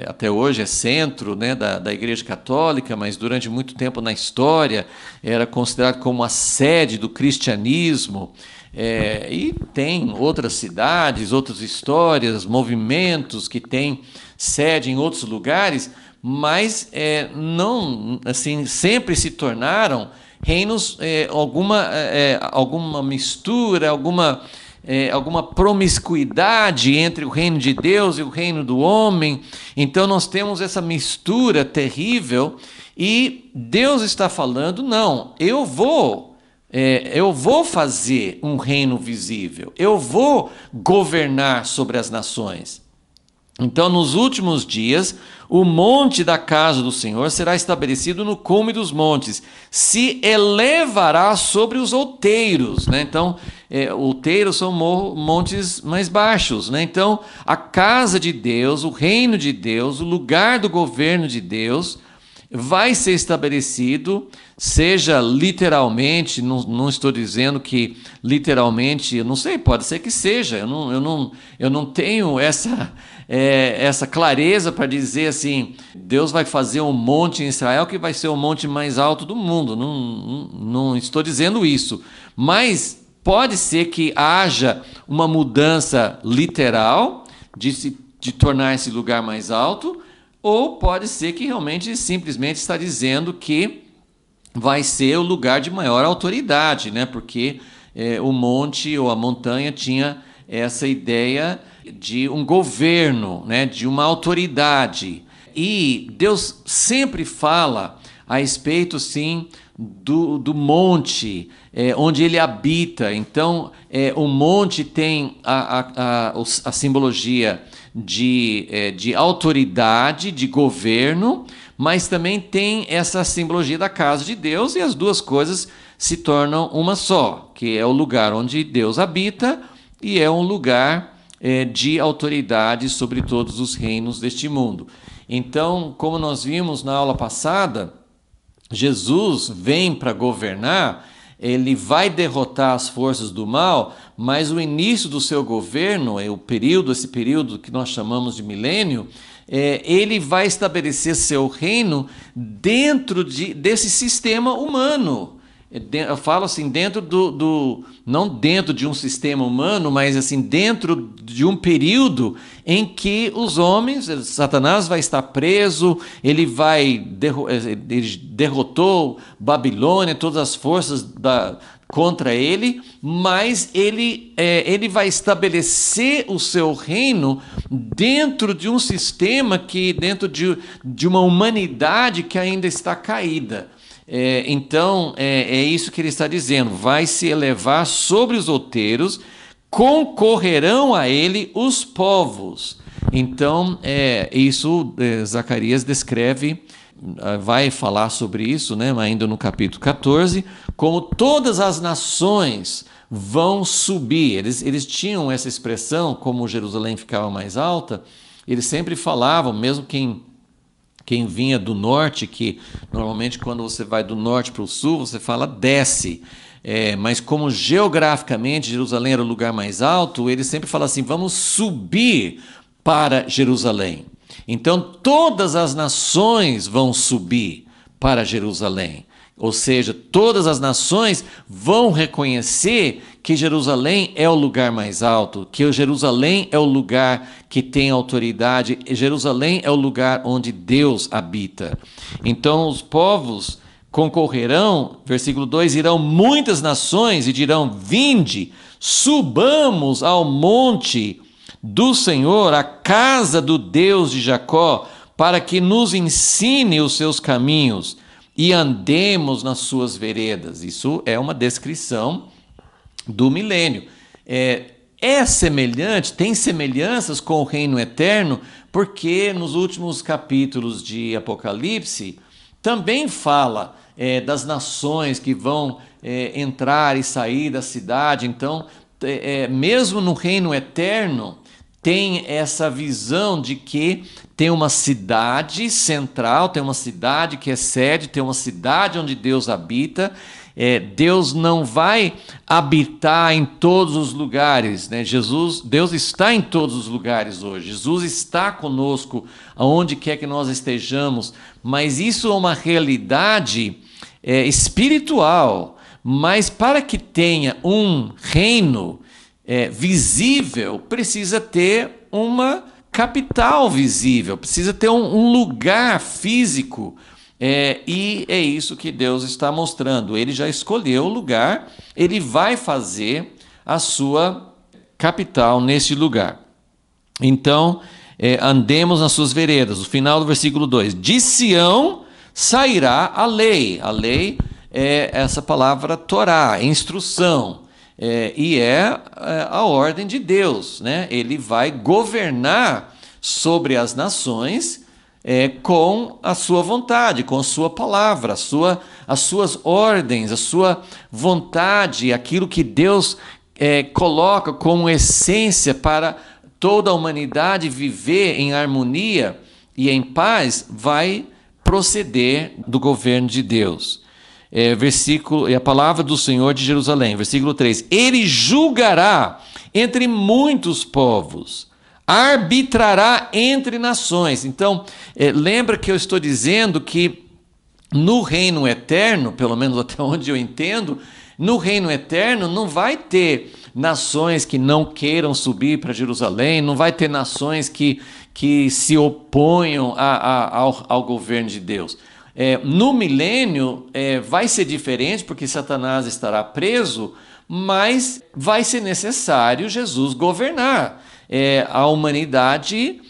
até hoje é centro, né, da Igreja Católica, mas durante muito tempo na história era considerado como a sede do cristianismo, e tem outras cidades, outras histórias, movimentos que têm sede em outros lugares, mas não, assim, sempre se tornaram reinos, alguma mistura, alguma promiscuidade entre o reino de Deus e o reino do homem. Então nós temos essa mistura terrível e Deus está falando, não, eu vou fazer um reino visível, eu vou governar sobre as nações. Então, nos últimos dias, o monte da casa do Senhor será estabelecido no cume dos montes, se elevará sobre os outeiros, né? Então, outeiros são montes mais baixos, né? Então, a casa de Deus, o reino de Deus, o lugar do governo de Deus vai ser estabelecido, seja literalmente, não estou dizendo que literalmente, eu não sei, pode ser que seja, eu não tenho essa clareza para dizer assim, Deus vai fazer um monte em Israel que vai ser o monte mais alto do mundo, não estou dizendo isso, mas pode ser que haja uma mudança literal de tornar esse lugar mais alto, ou pode ser que realmente simplesmente está dizendo que vai ser o lugar de maior autoridade, né? Porque o monte ou a montanha tinha essa ideia de um governo, né? De uma autoridade. E Deus sempre fala a respeito, sim, do monte onde ele habita. Então, o monte tem a simbologia de autoridade, de governo, mas também tem essa simbologia da casa de Deus, e as duas coisas se tornam uma só, que é o lugar onde Deus habita e é um lugar de autoridade sobre todos os reinos deste mundo. Então, como nós vimos na aula passada, Jesus vem para governar, ele vai derrotar as forças do mal, mas o início do seu governo, esse período que nós chamamos de milênio, ele vai estabelecer seu reino dentro desse sistema humano. Eu falo assim, não dentro de um sistema humano, mas assim, dentro de um período em que os homens, Satanás vai estar preso, ele derrotou Babilônia, todas as forças contra ele, mas ele vai estabelecer o seu reino dentro de um sistema dentro de uma humanidade que ainda está caída. Então, é isso que ele está dizendo, vai se elevar sobre os outeiros, concorrerão a ele os povos. Então, isso Zacarias descreve, vai falar sobre isso, né, ainda no capítulo 14, como todas as nações vão subir. Eles tinham essa expressão, como Jerusalém ficava mais alta, eles sempre falavam, mesmo quem vinha do norte, que normalmente quando você vai do norte para o sul, você fala desce. Mas como geograficamente Jerusalém era o lugar mais alto, ele sempre fala assim, vamos subir para Jerusalém. Então todas as nações vão subir para Jerusalém. Ou seja, todas as nações vão reconhecer que Jerusalém é o lugar mais alto, que Jerusalém é o lugar que tem autoridade, Jerusalém é o lugar onde Deus habita. Então os povos concorrerão, versículo 2, irão muitas nações e dirão: vinde, subamos ao monte do Senhor, a casa do Deus de Jacó, para que nos ensine os seus caminhos e andemos nas suas veredas. Isso é uma descrição do milênio. É semelhante, tem semelhanças com o reino eterno, porque nos últimos capítulos de Apocalipse também fala das nações que vão entrar e sair da cidade. Então, mesmo no reino eterno, tem essa visão de que tem uma cidade central, tem uma cidade que é sede, tem uma cidade onde Deus habita. Deus não vai habitar em todos os lugares, né? Deus está em todos os lugares hoje. Jesus está conosco aonde quer que nós estejamos, mas isso é uma realidade espiritual. Mas para que tenha um reino visível, precisa ter uma capital visível, precisa ter um lugar físico. E é isso que Deus está mostrando. Ele já escolheu o lugar, ele vai fazer a sua capital nesse lugar. Então, andemos nas suas veredas. O final do versículo 2. De Sião sairá a lei. A lei é essa palavra Torá, instrução. E é a ordem de Deus, né? Ele vai governar sobre as nações com a sua vontade, com a sua palavra, as suas ordens, a sua vontade, aquilo que Deus coloca como essência para toda a humanidade viver em harmonia e em paz, vai proceder do governo de Deus. A palavra do Senhor de Jerusalém, versículo 3: Ele julgará entre muitos povos, arbitrará entre nações. Então, lembra que eu estou dizendo que no reino eterno, pelo menos até onde eu entendo, no reino eterno não vai ter nações que não queiram subir para Jerusalém, não vai ter nações que se oponham ao governo de Deus. No milênio vai ser diferente, porque Satanás estará preso, mas vai ser necessário Jesus governar. A humanidade,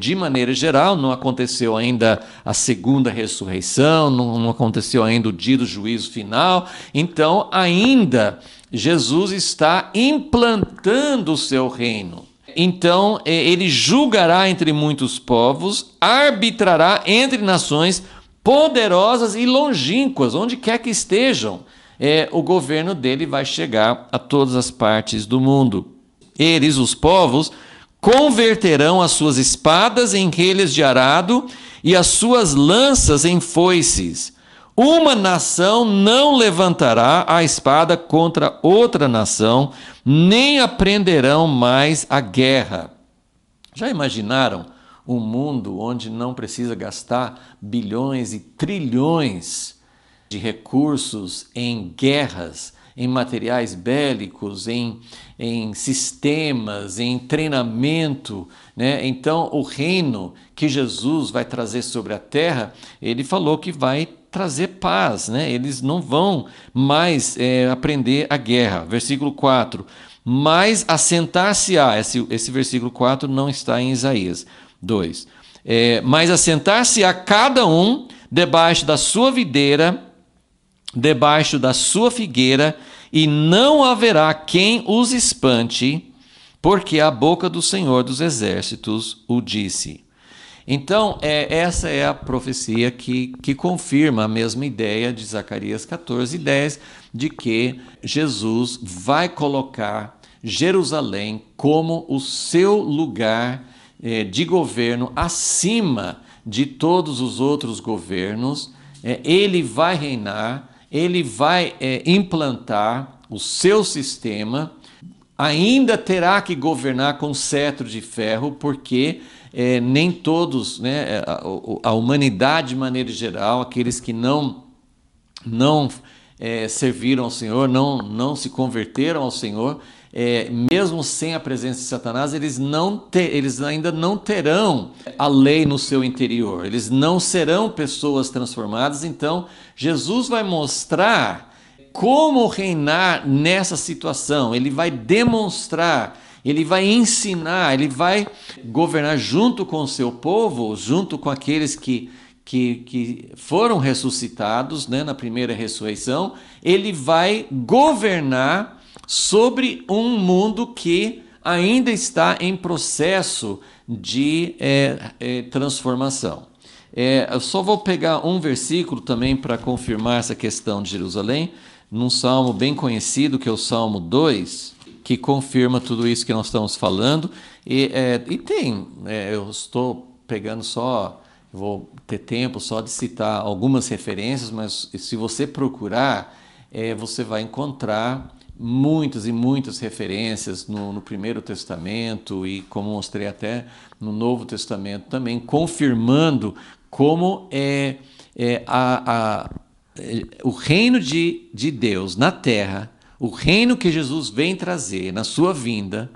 de maneira geral, não aconteceu ainda a segunda ressurreição, não aconteceu ainda o dia do juízo final, então ainda Jesus está implantando o seu reino. Então ele julgará entre muitos povos, arbitrará entre nações poderosas e longínquas, onde quer que estejam. O governo dele vai chegar a todas as partes do mundo. Eles, os povos, converterão as suas espadas em relhas de arado e as suas lanças em foices. Uma nação não levantará a espada contra outra nação, nem aprenderão mais a guerra. Já imaginaram um mundo onde não precisa gastar bilhões e trilhões de recursos em guerras, em materiais bélicos, em sistemas, em treinamento, né? Então, o reino que Jesus vai trazer sobre a terra, ele falou que vai trazer paz, né? Eles não vão mais aprender a guerra. Versículo 4. Mas assentar-se-á, esse versículo 4 não está em Isaías 2. Mas assentar-se-á cada um debaixo da sua videira, debaixo da sua figueira, e não haverá quem os espante, porque a boca do Senhor dos Exércitos o disse. Então, essa é a profecia que confirma a mesma ideia de Zacarias 14:10, de que Jesus vai colocar Jerusalém como o seu lugar de governo acima de todos os outros governos. Ele vai reinar, ele vai implantar o seu sistema ainda terá que governar com cetro de ferro, porque nem todos, né, a humanidade de maneira geral, aqueles que não serviram ao Senhor, não se converteram ao Senhor, mesmo sem a presença de Satanás, eles ainda não terão a lei no seu interior, eles não serão pessoas transformadas. Então, Jesus vai mostrar como reinar nessa situação, ele vai demonstrar, ele vai ensinar, ele vai governar junto com o seu povo, junto com aqueles que foram ressuscitados, né, na primeira ressurreição. Ele vai governar sobre um mundo que ainda está em processo de transformação. Eu só vou pegar um versículo também para confirmar essa questão de Jerusalém, num salmo bem conhecido, que é o Salmo 2, que confirma tudo isso que nós estamos falando. Eu estou pegando só, vou ter tempo só de citar algumas referências, mas se você procurar, você vai encontrar muitas e muitas referências no Primeiro Testamento e, como mostrei, até no Novo Testamento também, confirmando como o reino de Deus na terra, o reino que Jesus vem trazer na sua vinda,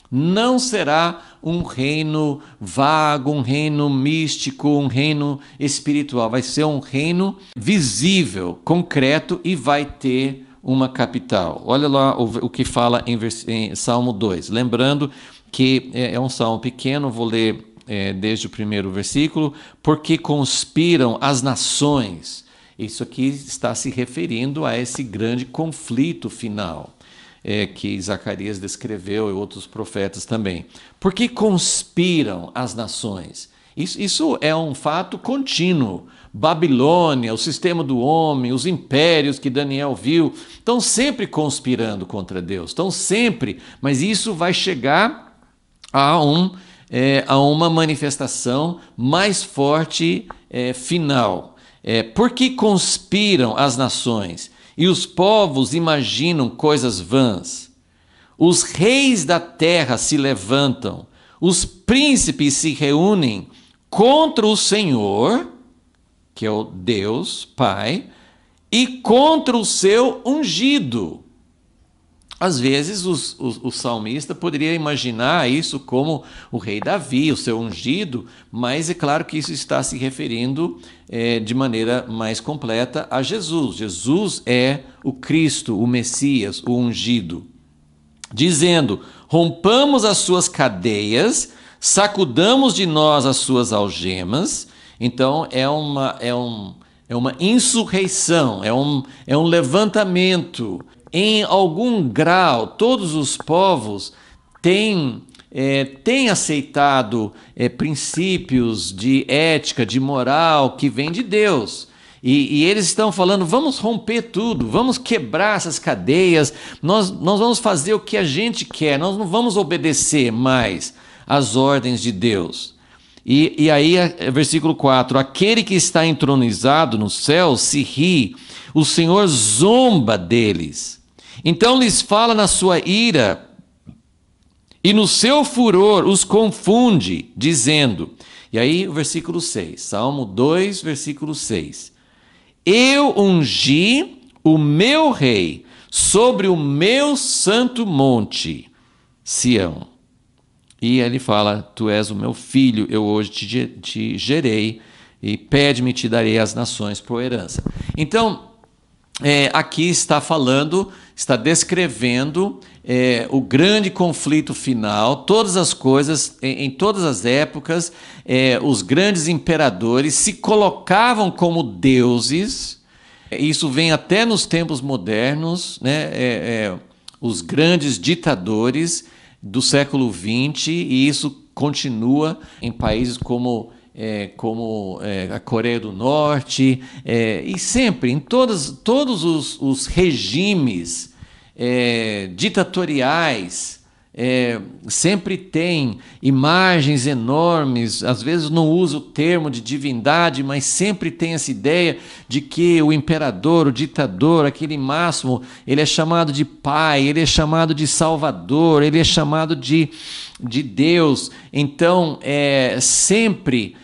não será um reino vago, um reino místico, um reino espiritual. Vai ser um reino visível, concreto, e vai ter uma capital. Olha lá o que fala em Salmo 2. Lembrando que é um salmo pequeno, vou ler desde o primeiro versículo. Porque conspiram as nações. Isso aqui está se referindo a esse grande conflito final que Zacarias descreveu e outros profetas também. Por que conspiram as nações? Isso é um fato contínuo. Babilônia, o sistema do homem, os impérios que Daniel viu, estão sempre conspirando contra Deus, estão sempre, mas isso vai chegar a uma manifestação mais forte final. Por que conspiram as nações e os povos imaginam coisas vãs? Os reis da terra se levantam, os príncipes se reúnem contra o Senhor, que é o Deus Pai, e contra o seu ungido. Às vezes o salmista poderia imaginar isso como o rei Davi, o seu ungido, mas é claro que isso está se referindo de maneira mais completa a Jesus. Jesus é o Cristo, o Messias, o ungido. Dizendo: rompamos as suas cadeias, sacudamos de nós as suas algemas. Então é uma insurreição, é um levantamento. Em algum grau, todos os povos têm aceitado princípios de ética, de moral, que vêm de Deus. E eles estão falando: vamos romper tudo, vamos quebrar essas cadeias, nós vamos fazer o que a gente quer, nós não vamos obedecer mais às ordens de Deus. E aí, versículo 4, aquele que está entronizado no céu se ri, o Senhor zomba deles. Então lhes fala na sua ira, e no seu furor os confunde, dizendo... E aí o versículo 6, Salmo 2, versículo 6. Eu ungi o meu rei sobre o meu santo monte, Sião. E ele fala: tu és o meu filho, eu hoje te gerei, e pede-me e te darei as nações por herança. Então, aqui está falando, está descrevendo o grande conflito final, todas as coisas, em todas as épocas, os grandes imperadores se colocavam como deuses. Isso vem até nos tempos modernos, né? Os grandes ditadores do século XX, e isso continua em países como a Coreia do Norte, e sempre, em todos os regimes ditatoriais sempre tem imagens enormes, às vezes não usa o termo de divindade, mas sempre tem essa ideia de que o imperador, o ditador, aquele máximo, ele é chamado de pai, ele é chamado de salvador, ele é chamado de Deus. Então, sempre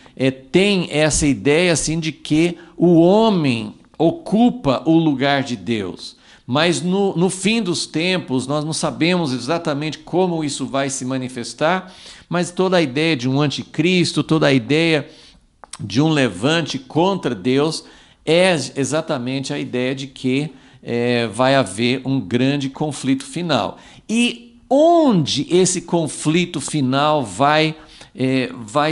tem essa ideia assim de que o homem ocupa o lugar de Deus. Mas no fim dos tempos, nós não sabemos exatamente como isso vai se manifestar, mas toda a ideia de um anticristo, toda a ideia de um levante contra Deus é exatamente a ideia de que vai haver um grande conflito final. E onde esse conflito final vai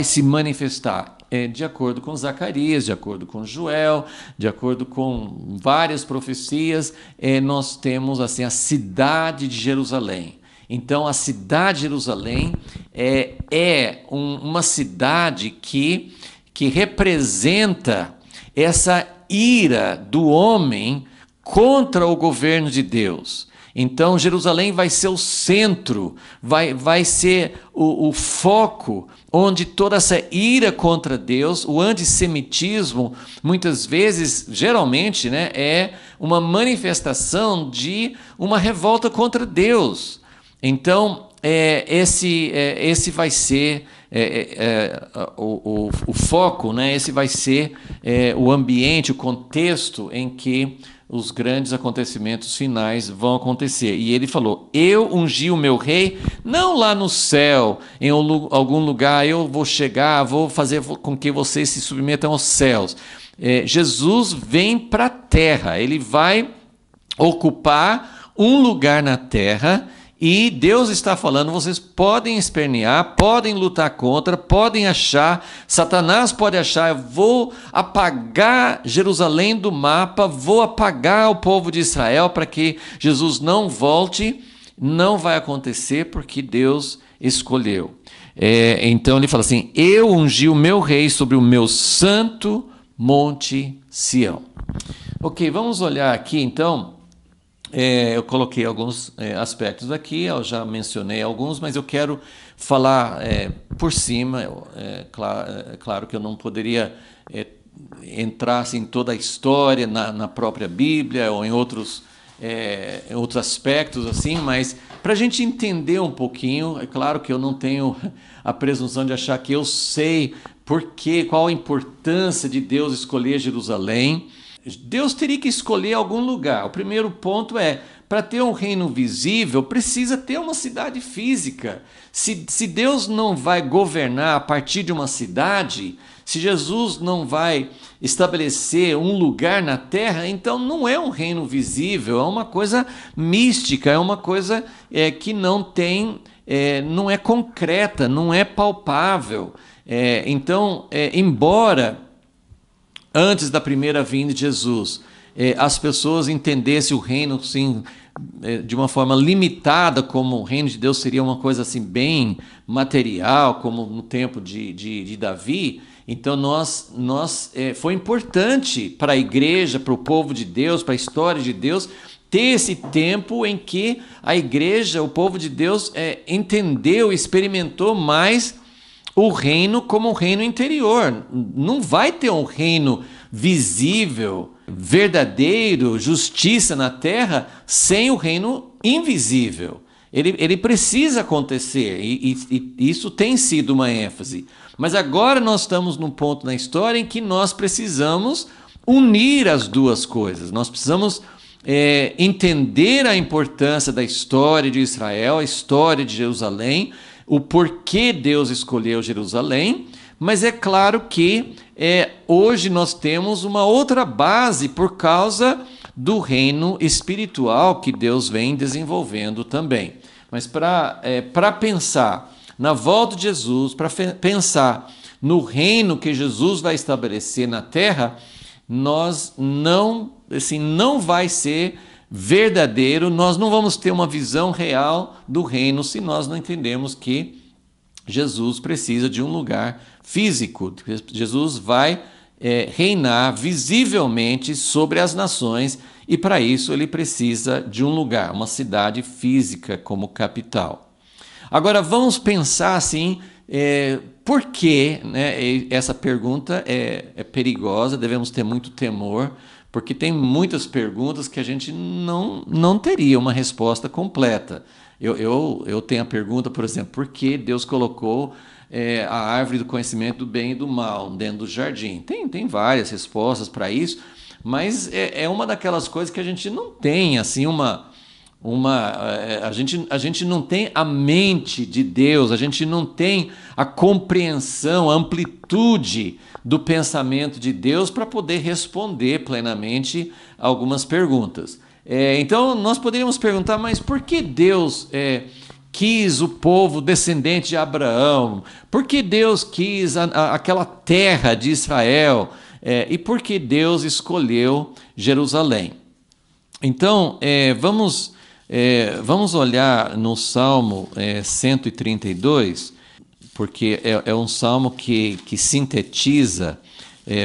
se manifestar? De acordo com Zacarias, de acordo com Joel, de acordo com várias profecias, nós temos assim a cidade de Jerusalém. Então, a cidade de Jerusalém uma cidade que representa essa ira do homem contra o governo de Deus. Então, Jerusalém vai ser o centro, vai ser o foco onde toda essa ira contra Deus, o antissemitismo, muitas vezes, geralmente, é uma manifestação de uma revolta contra Deus. Então, esse vai ser o foco, esse vai ser o ambiente, o contexto em que os grandes acontecimentos finais vão acontecer. E ele falou, eu ungi o meu rei, não lá no céu, em algum lugar, eu vou chegar, vou fazer com que vocês se submetam aos céus. Jesus vem para a terra, ele vai ocupar um lugar na terra. E Deus está falando, vocês podem espernear, podem lutar contra, podem achar, Satanás pode achar, eu vou apagar Jerusalém do mapa, vou apagar o povo de Israel para que Jesus não volte. Não vai acontecer porque Deus escolheu. Então ele fala assim, eu ungi o meu rei sobre o meu santo monte Sião. Ok, vamos olhar aqui então. Eu coloquei alguns aspectos aqui, eu já mencionei alguns, mas eu quero falar por cima. Claro que eu não poderia entrar assim, em toda a história na própria Bíblia ou em outros aspectos, assim, mas para a gente entender um pouquinho, é claro que eu não tenho a presunção de achar que eu sei qual a importância de Deus escolher Jerusalém. Deus teria que escolher algum lugar. O primeiro ponto para ter um reino visível, precisa ter uma cidade física. Se Deus não vai governar a partir de uma cidade, se Jesus não vai estabelecer um lugar na terra, então não é um reino visível, é uma coisa mística, é uma coisa que não tem, não é concreta, não é palpável. Então, embora antes da primeira vinda de Jesus, as pessoas entendessem o reino assim, de uma forma limitada, como o reino de Deus seria uma coisa assim bem material, como no tempo de Davi. Então foi importante para a igreja, para o povo de Deus, para a história de Deus, ter esse tempo em que a igreja, o povo de Deus, entendeu, experimentou mais o reino como um reino interior. Não vai ter um reino visível, verdadeiro, justiça na terra, sem o reino invisível. Ele precisa acontecer, e isso tem sido uma ênfase. Mas agora nós estamos num ponto na história em que nós precisamos unir as duas coisas. Nós precisamos entender a importância da história de Israel, a história de Jerusalém, o porquê Deus escolheu Jerusalém, mas é claro que hoje nós temos uma outra base por causa do reino espiritual que Deus vem desenvolvendo também. Mas para pensar na volta de Jesus, para pensar no reino que Jesus vai estabelecer na terra, nós não vai ser verdadeiro, nós não vamos ter uma visão real do reino se nós não entendemos que Jesus precisa de um lugar físico. Jesus vai reinar visivelmente sobre as nações e para isso ele precisa de um lugar, uma cidade física como capital. Agora, vamos pensar assim, por que, né? Essa pergunta é perigosa, devemos ter muito temor, porque tem muitas perguntas que a gente não teria uma resposta completa. Eu tenho a pergunta, por exemplo, por que Deus colocou a árvore do conhecimento do bem e do mal dentro do jardim? Tem várias respostas para isso, mas é uma daquelas coisas que a gente não tem assim a gente não tem a mente de Deus, a gente não tem a compreensão, a amplitude do pensamento de Deus para poder responder plenamente algumas perguntas. Então, nós poderíamos perguntar, mas por que Deus quis o povo descendente de Abraão? Por que Deus quis aquela terra de Israel? E por que Deus escolheu Jerusalém? Então, vamos olhar no Salmo 132, porque é um salmo que sintetiza,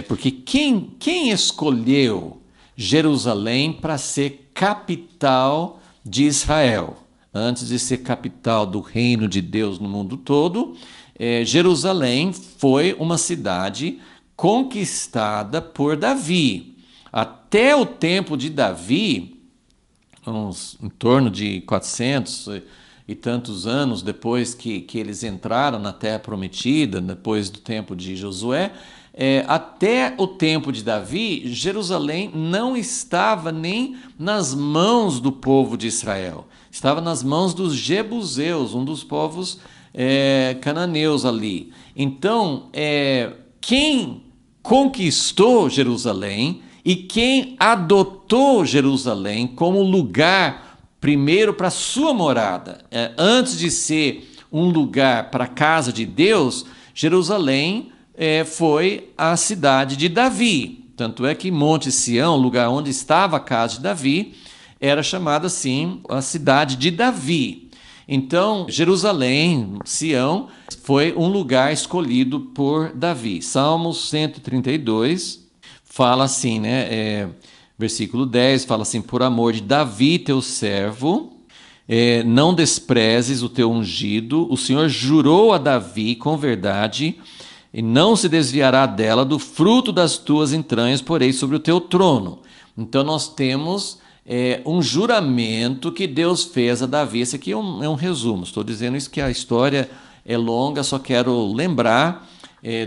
porque quem escolheu Jerusalém para ser capital de Israel? Antes de ser capital do reino de Deus no mundo todo, Jerusalém foi uma cidade conquistada por Davi. Até o tempo de Davi, em torno de 400 e tantos anos depois que eles entraram na Terra Prometida, depois do tempo de Josué, até o tempo de Davi, Jerusalém não estava nem nas mãos do povo de Israel. Estava nas mãos dos jebuseus, um dos povos cananeus ali. Então, quem conquistou Jerusalém e quem adotou Jerusalém como lugar primeiro para sua morada, antes de ser um lugar para a casa de Deus, Jerusalém foi a cidade de Davi. Tanto é que Monte Sião, lugar onde estava a casa de Davi, era chamada assim a cidade de Davi. Então, Jerusalém, Sião, foi um lugar escolhido por Davi. Salmos 132 fala assim, né? Versículo 10 fala assim: por amor de Davi, teu servo, não desprezes o teu ungido. O Senhor jurou a Davi com verdade, e não se desviará dela. Do fruto das tuas entranhas porei sobre o teu trono. Então nós temos um juramento que Deus fez a Davi. Esse aqui é um resumo. Estou dizendo isso que a história é longa, só quero lembrar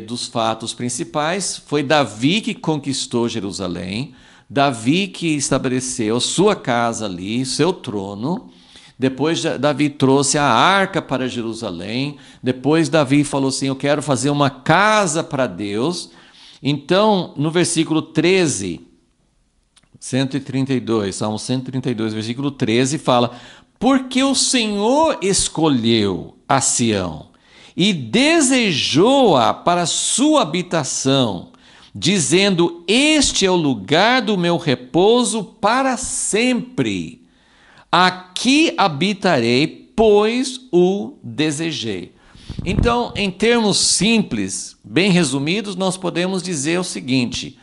dos fatos principais. Foi Davi que conquistou Jerusalém, Davi que estabeleceu sua casa ali, seu trono. Depois Davi trouxe a arca para Jerusalém. Depois Davi falou assim: eu quero fazer uma casa para Deus. Então, no versículo 13, 132, Salmo 132, versículo 13, fala: porque o Senhor escolheu a Sião e desejou-a para sua habitação, dizendo: este é o lugar do meu repouso para sempre. Aqui habitarei, pois o desejei. Então, em termos simples, bem resumidos, nós podemos dizer o seguinte: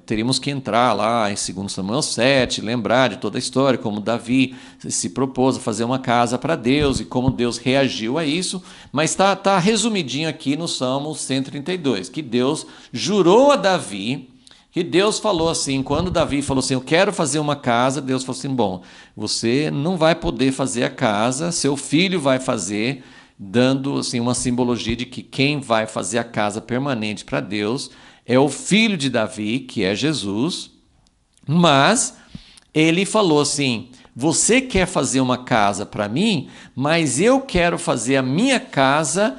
teríamos que entrar lá em 2 Samuel 7, lembrar de toda a história, como Davi se propôs a fazer uma casa para Deus e como Deus reagiu a isso, mas está resumidinho aqui no Salmo 132, que Deus jurou a Davi, que Deus falou assim, quando Davi falou assim: eu quero fazer uma casa, Deus falou assim: bom, você não vai poder fazer a casa, seu filho vai fazer, dando assim uma simbologia de que quem vai fazer a casa permanente para Deus é o filho de Davi, que é Jesus. Mas ele falou assim: você quer fazer uma casa para mim, mas eu quero fazer a minha casa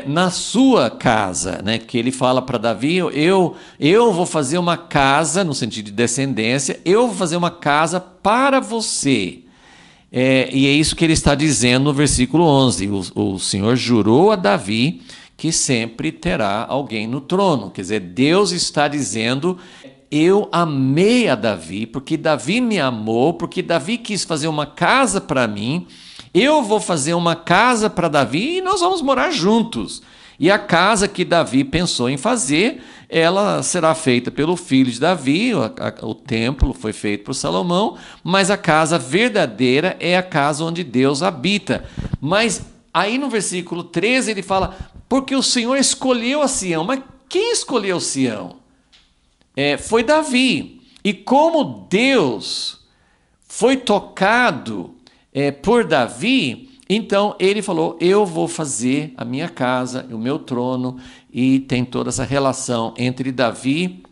na sua casa, né? Que ele fala para Davi: eu vou fazer uma casa, no sentido de descendência, eu vou fazer uma casa para você. E é isso que ele está dizendo no versículo 11. O Senhor jurou a Davi que sempre terá alguém no trono. Quer dizer, Deus está dizendo: eu amei a Davi, porque Davi me amou, porque Davi quis fazer uma casa para mim, eu vou fazer uma casa para Davi e nós vamos morar juntos. E a casa que Davi pensou em fazer, ela será feita pelo filho de Davi, o templo foi feito por Salomão, mas a casa verdadeira é a casa onde Deus habita. Mas aí no versículo 13 ele fala, porque o Senhor escolheu a Sião. Mas quem escolheu Sião? Foi Davi. E como Deus foi tocado por Davi, então ele falou, eu vou fazer a minha casa, o meu trono, e tem toda essa relação entre Davi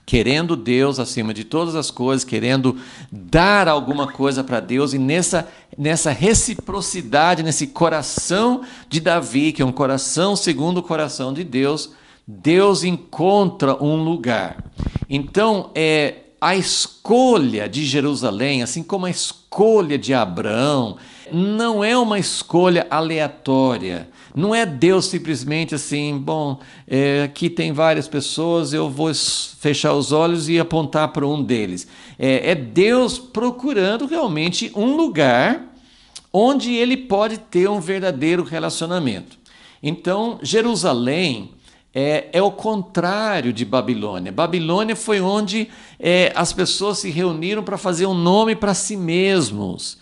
querendo Deus acima de todas as coisas, querendo dar alguma coisa para Deus, e nessa reciprocidade, nesse coração de Davi, que é um coração segundo o coração de Deus, Deus encontra um lugar. Então, a escolha de Jerusalém, assim como a escolha de Abraão, não é uma escolha aleatória. Não é Deus simplesmente assim, bom, aqui tem várias pessoas, eu vou fechar os olhos e apontar para um deles. É Deus procurando realmente um lugar onde ele pode ter um verdadeiro relacionamento. Então, Jerusalém é o contrário de Babilônia. Babilônia foi onde as pessoas se reuniram para fazer um nome para si mesmos.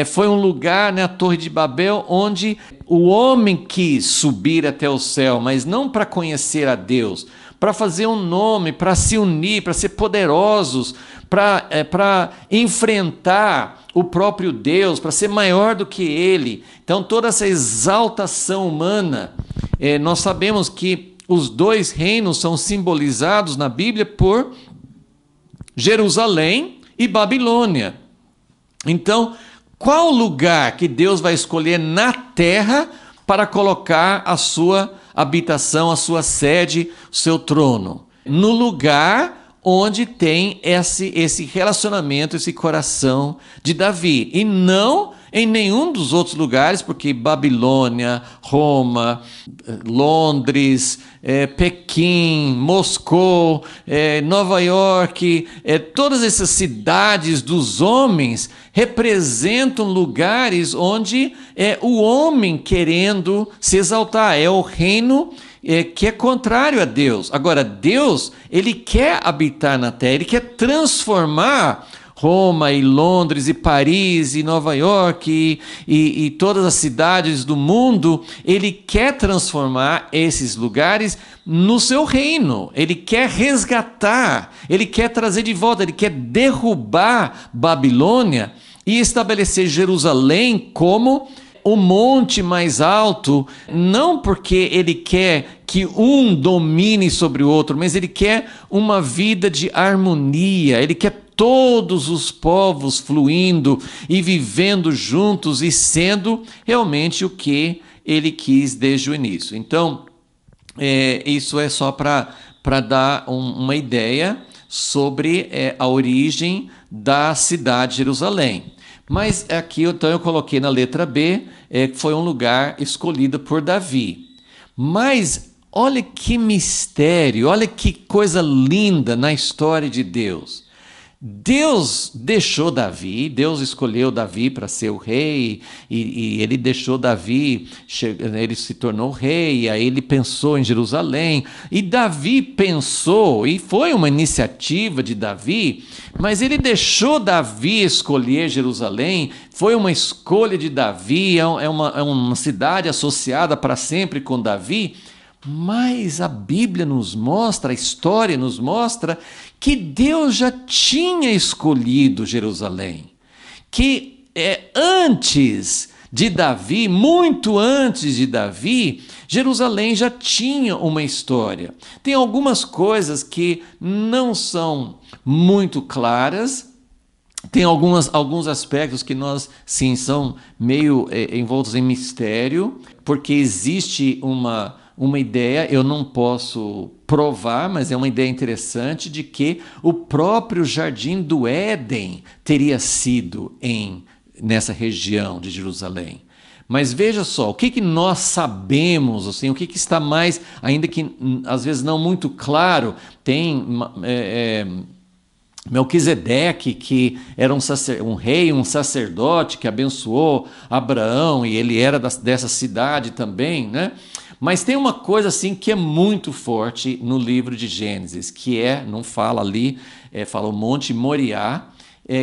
Foi um lugar, a Torre de Babel, onde o homem quis subir até o céu, mas não para conhecer a Deus, para fazer um nome, para se unir, para ser poderosos, para enfrentar o próprio Deus, para ser maior do que ele. Então, toda essa exaltação humana, nós sabemos que os dois reinos são simbolizados na Bíblia por Jerusalém e Babilônia. Então, qual lugar que Deus vai escolher na terra para colocar a sua habitação, a sua sede, o seu trono? No lugar onde tem esse relacionamento, esse coração de Davi. E não em nenhum dos outros lugares, porque Babilônia, Roma, Londres, Pequim, Moscou, Nova York, todas essas cidades dos homens representam lugares onde o homem querendo se exaltar. É o reino que é contrário a Deus. Agora, Deus, ele quer habitar na terra, ele quer transformar Roma e Londres e Paris e Nova York e todas as cidades do mundo. Ele quer transformar esses lugares no seu reino. Ele quer resgatar, ele quer trazer de volta, ele quer derrubar Babilônia e estabelecer Jerusalém como o monte mais alto, não porque ele quer que um domine sobre o outro, mas ele quer uma vida de harmonia, ele quer todos os povos fluindo e vivendo juntos e sendo realmente o que ele quis desde o início. Então, isso é só para dar uma ideia sobre a origem da cidade de Jerusalém. Mas aqui então eu coloquei na letra B, que foi um lugar escolhido por Davi. Mas olha que mistério, olha que coisa linda na história de Deus. Deus deixou Davi, Deus escolheu Davi para ser o rei, e ele deixou Davi, ele se tornou rei, e aí ele pensou em Jerusalém, e Davi pensou, e foi uma iniciativa de Davi, mas ele deixou Davi escolher Jerusalém, foi uma escolha de Davi, é uma cidade associada para sempre com Davi. Mas a Bíblia nos mostra, a história nos mostra que Deus já tinha escolhido Jerusalém, que antes de Davi, muito antes de Davi, Jerusalém já tinha uma história. Tem algumas coisas que não são muito claras, tem alguns aspectos que nós, sim, são meio envoltos em mistério, porque existe uma ideia, eu não posso provar, mas é uma ideia interessante, de que o próprio Jardim do Éden teria sido nessa região de Jerusalém. Mas veja só, o que nós sabemos, assim, o que está mais, ainda que às vezes não muito claro, tem Melquisedeque, que era um rei, um sacerdote que abençoou Abraão, e ele era dessa cidade também, né? Mas tem uma coisa assim que é muito forte no livro de Gênesis, que não fala ali, fala o Monte Moriá,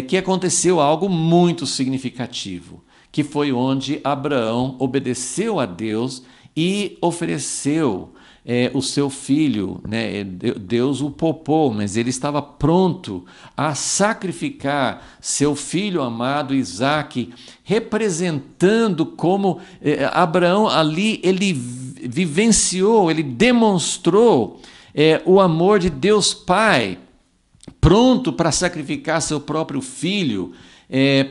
que aconteceu algo muito significativo, que foi onde Abraão obedeceu a Deus e ofereceu o seu filho, né? Deus o poupou, mas ele estava pronto a sacrificar seu filho amado Isaque, representando como Abraão ali, ele vivenciou, ele demonstrou o amor de Deus Pai, pronto para sacrificar seu próprio filho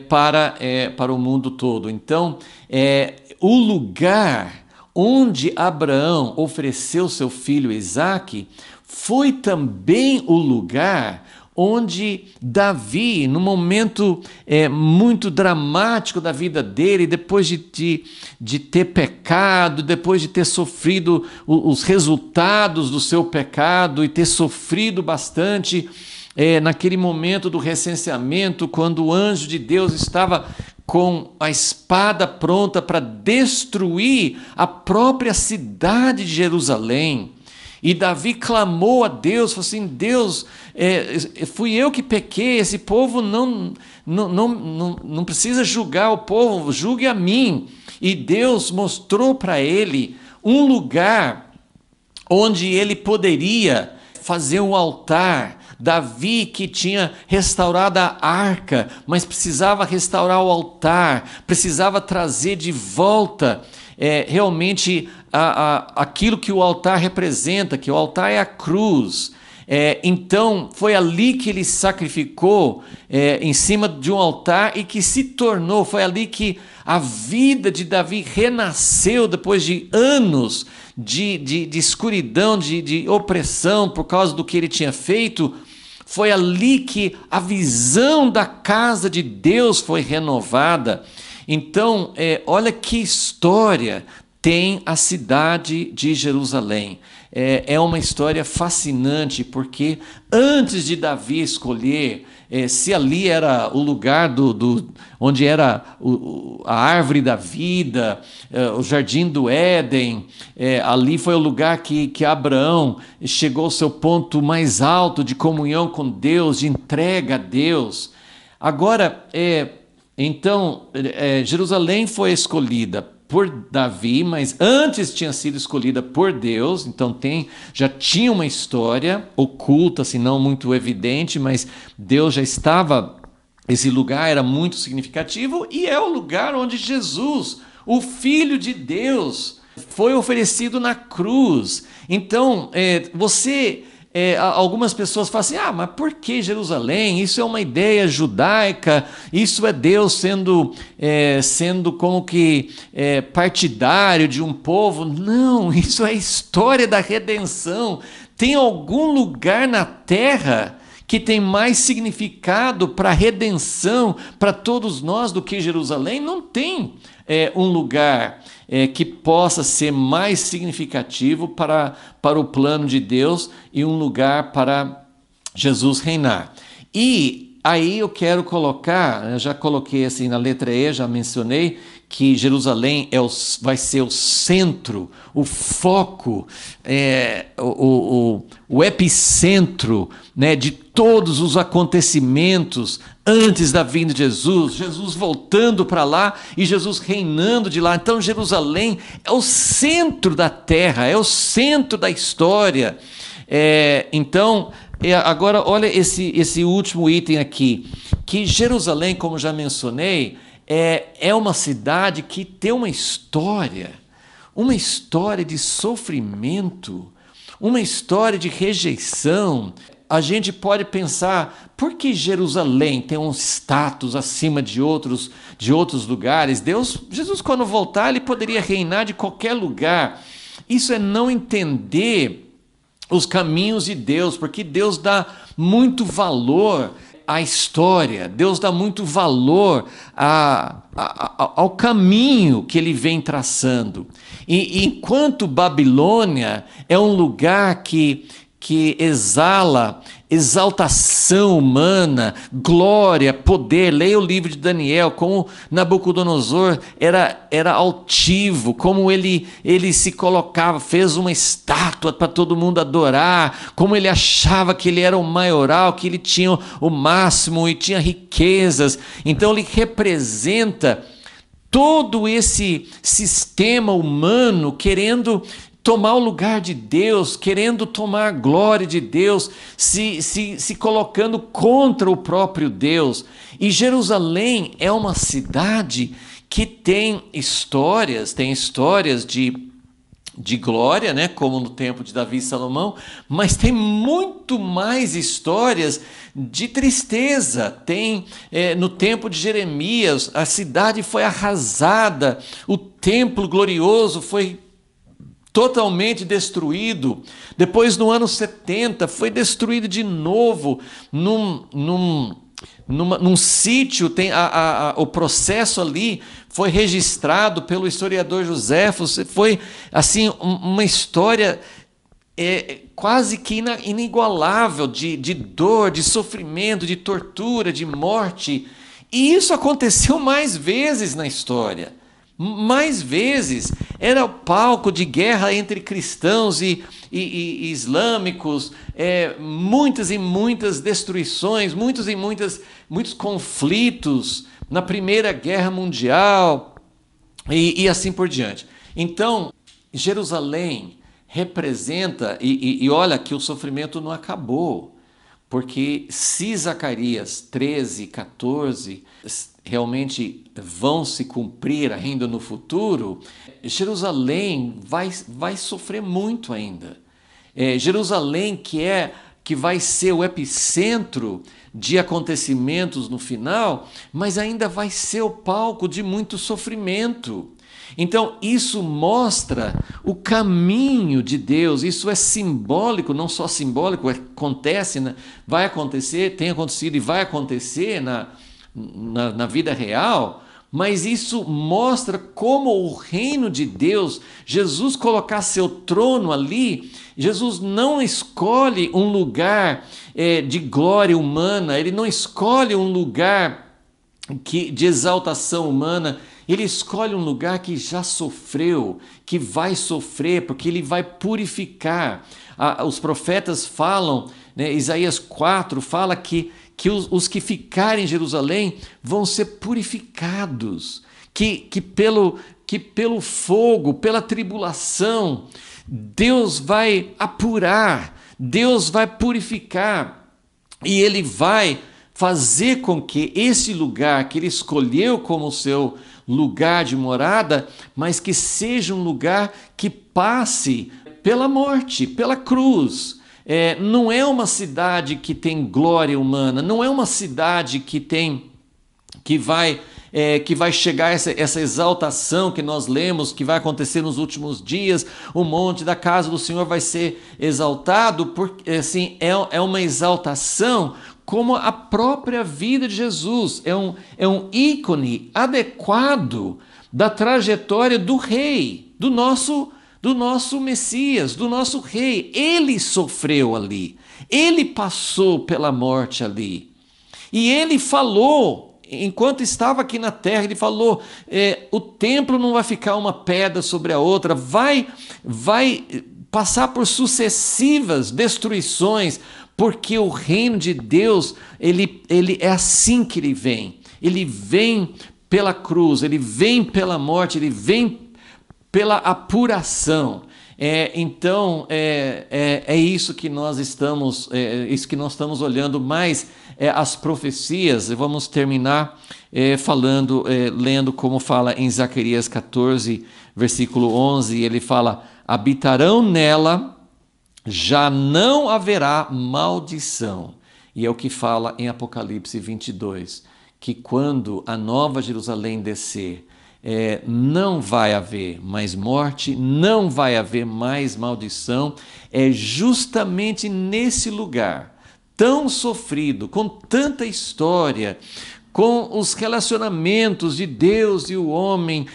para o mundo todo. Então, o lugar onde Abraão ofereceu seu filho Isaque foi também o lugar onde Davi, no momento muito dramático da vida dele, depois de ter pecado, depois de ter sofrido os resultados do seu pecado e ter sofrido bastante, naquele momento do recenseamento, quando o anjo de Deus estava com a espada pronta para destruir a própria cidade de Jerusalém. E Davi clamou a Deus, falou assim: Deus, fui eu que pequei, esse povo não precisa julgar o povo, julgue a mim. E Deus mostrou para ele um lugar onde ele poderia fazer um altar. Davi, que tinha restaurado a arca, mas precisava restaurar o altar, precisava trazer de volta realmente aquilo que o altar representa, que o altar é a cruz. Então foi ali que ele sacrificou em cima de um altar e que se tornou, foi ali que a vida de Davi renasceu depois de anos de escuridão, de opressão por causa do que ele tinha feito. Foi ali que a visão da casa de Deus foi renovada. Então, olha que história tem a cidade de Jerusalém. É uma história fascinante, porque antes de Davi escolher se ali era o lugar onde era a árvore da vida, o jardim do Éden, ali foi o lugar que Abraão chegou ao seu ponto mais alto de comunhão com Deus, de entrega a Deus. Agora, então, Jerusalém foi escolhida por Davi, mas antes tinha sido escolhida por Deus, então já tinha uma história oculta, assim, não muito evidente, mas Deus já estava, esse lugar era muito significativo, e é o lugar onde Jesus, o Filho de Deus, foi oferecido na cruz. Então, algumas pessoas falam assim: mas por que Jerusalém? Isso é uma ideia judaica, isso é Deus sendo como que partidário de um povo. Não, isso é a história da redenção. Tem algum lugar na terra que tem mais significado para a redenção, para todos nós, do que Jerusalém? Não tem um lugar que possa ser mais significativo para o plano de Deus e um lugar para Jesus reinar. E aí eu quero colocar, eu já coloquei assim na letra E, já mencionei que Jerusalém vai ser o centro, o foco, o epicentro, né, de todos os acontecimentos antes da vinda de Jesus, Jesus voltando para lá e Jesus reinando de lá. Então Jerusalém é o centro da terra, é o centro da história. Então, agora olha esse último item aqui, que Jerusalém, como já mencionei, é uma cidade que tem uma história de sofrimento, uma história de rejeição. A gente pode pensar: por que Jerusalém tem um status acima de outros lugares? Jesus, quando voltar, ele poderia reinar de qualquer lugar. Isso é não entender os caminhos de Deus, porque Deus dá muito valor à história, Deus dá muito valor ao caminho que ele vem traçando. E enquanto Babilônia é um lugar que que exala exaltação humana, glória, poder. Leia o livro de Daniel, como Nabucodonosor era altivo, como ele se colocava, fez uma estátua para todo mundo adorar, como ele achava que ele era o maioral, que ele tinha o máximo e tinha riquezas. Então ele representa todo esse sistema humano querendo tomar o lugar de Deus, querendo tomar a glória de Deus, se colocando contra o próprio Deus. E Jerusalém é uma cidade que tem histórias de glória, né, como no tempo de Davi e Salomão, mas tem muito mais histórias de tristeza. Tem no tempo de Jeremias, a cidade foi arrasada, o templo glorioso foi totalmente destruído. Depois, no ano 70, foi destruído de novo num sítio. O processo ali foi registrado pelo historiador Joséfo. Foi assim uma história quase que inigualável de dor, de sofrimento, de tortura, de morte. E isso aconteceu mais vezes na história. Mais vezes era o palco de guerra entre cristãos e islâmicos, muitas e muitas destruições, muitos conflitos na Primeira Guerra Mundial e assim por diante. Então, Jerusalém representa, e olha que o sofrimento não acabou, porque se Zacarias 13, 14 realmente vão se cumprir ainda no futuro, Jerusalém vai sofrer muito ainda. Jerusalém que vai ser o epicentro de acontecimentos no final, mas ainda vai ser o palco de muito sofrimento. Então, isso mostra o caminho de Deus. Isso é simbólico, não só simbólico, acontece, né? Vai acontecer, tem acontecido e vai acontecer na vida real, mas isso mostra como o reino de Deus, Jesus colocar seu trono ali. Jesus não escolhe um lugar de glória humana, ele não escolhe um lugar de exaltação humana. Ele escolhe um lugar que já sofreu, que vai sofrer, porque ele vai purificar. Os profetas falam, né, Isaías 4 fala que os que ficarem em Jerusalém vão ser purificados, que pelo fogo, pela tribulação, Deus vai apurar, Deus vai purificar, e Ele vai fazer com que esse lugar que Ele escolheu como seu lugar de morada, mas que seja um lugar que passe pela morte, pela cruz. Não é uma cidade que tem glória humana, não é uma cidade que vai chegar essa exaltação que nós lemos, que vai acontecer nos últimos dias. O monte da casa do Senhor vai ser exaltado, porque assim, é uma exaltação como a própria vida de Jesus. É um ícone adequado da trajetória do rei, do nosso Messias, do nosso rei. Ele sofreu ali, ele passou pela morte ali. E ele falou, enquanto estava aqui na terra, ele falou, o templo não vai ficar uma pedra sobre a outra, vai passar por sucessivas destruições, porque o reino de Deus, ele é assim que ele vem. Ele vem pela cruz, ele vem pela morte, ele vem pela apuração. Então, isso que nós estamos, isso que nós estamos olhando mais, as profecias. Vamos terminar lendo como fala em Zacarias 14, versículo 11, ele fala: habitarão nela, já não haverá maldição. E é o que fala em Apocalipse 22, que quando a nova Jerusalém descer, não vai haver mais morte, não vai haver mais maldição. É justamente nesse lugar tão sofrido, com tanta história, com os relacionamentos de Deus e o homem,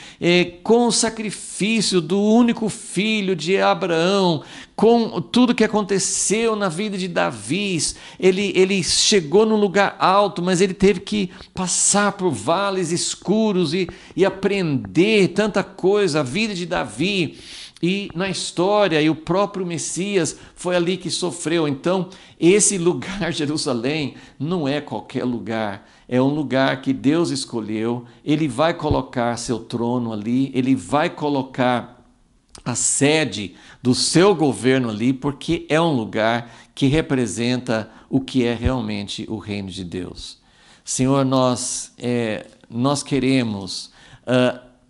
com o sacrifício do único filho de Abraão, com tudo que aconteceu na vida de Davi. Ele chegou num lugar alto, mas ele teve que passar por vales escuros e aprender tanta coisa. A vida de Davi e na história, e o próprio Messias foi ali que sofreu. Então, esse lugar, Jerusalém, não é qualquer lugar. É um lugar que Deus escolheu. Ele vai colocar seu trono ali, ele vai colocar a sede do seu governo ali, porque é um lugar que representa o que é realmente o reino de Deus. Senhor, nós queremos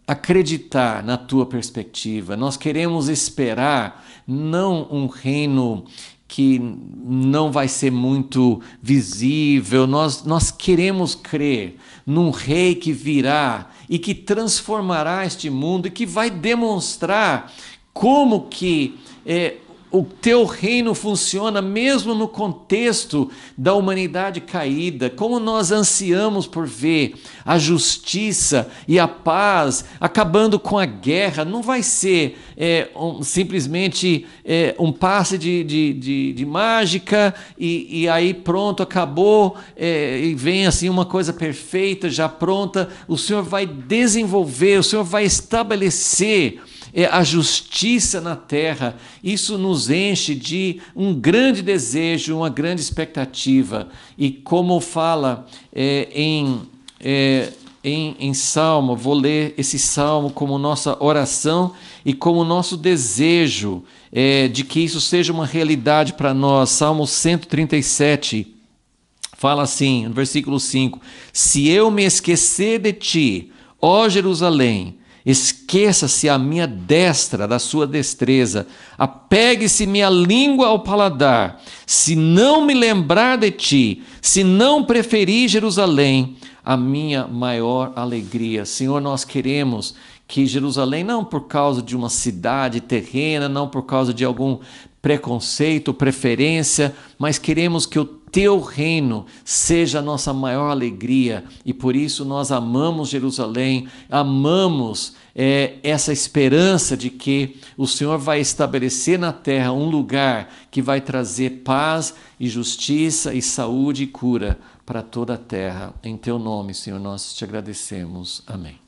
acreditar na tua perspectiva, nós queremos esperar não um reino que não vai ser muito visível, nós queremos crer num rei que virá e que transformará este mundo e que vai demonstrar como que o teu reino funciona mesmo no contexto da humanidade caída, como nós ansiamos por ver a justiça e a paz acabando com a guerra. Não vai ser simplesmente um passe de mágica e aí pronto, acabou, e vem assim uma coisa perfeita, já pronta. O Senhor vai desenvolver, o Senhor vai estabelecer a justiça na terra. Isso nos enche de um grande desejo, uma grande expectativa. E como fala em Salmo, vou ler esse Salmo como nossa oração e como nosso desejo de que isso seja uma realidade para nós. Salmo 137 fala assim, no versículo 5: Se eu me esquecer de ti, ó Jerusalém, esqueça-se a minha destra da sua destreza, apegue-se minha língua ao paladar, se não me lembrar de ti, se não preferir Jerusalém, a minha maior alegria. Senhor, nós queremos que Jerusalém, não por causa de uma cidade terrena, não por causa de algum preconceito, preferência, mas queremos que o teu reino seja a nossa maior alegria, e por isso nós amamos Jerusalém, amamos essa esperança de que o Senhor vai estabelecer na terra um lugar que vai trazer paz e justiça e saúde e cura para toda a terra. Em teu nome, Senhor, nós te agradecemos. Amém.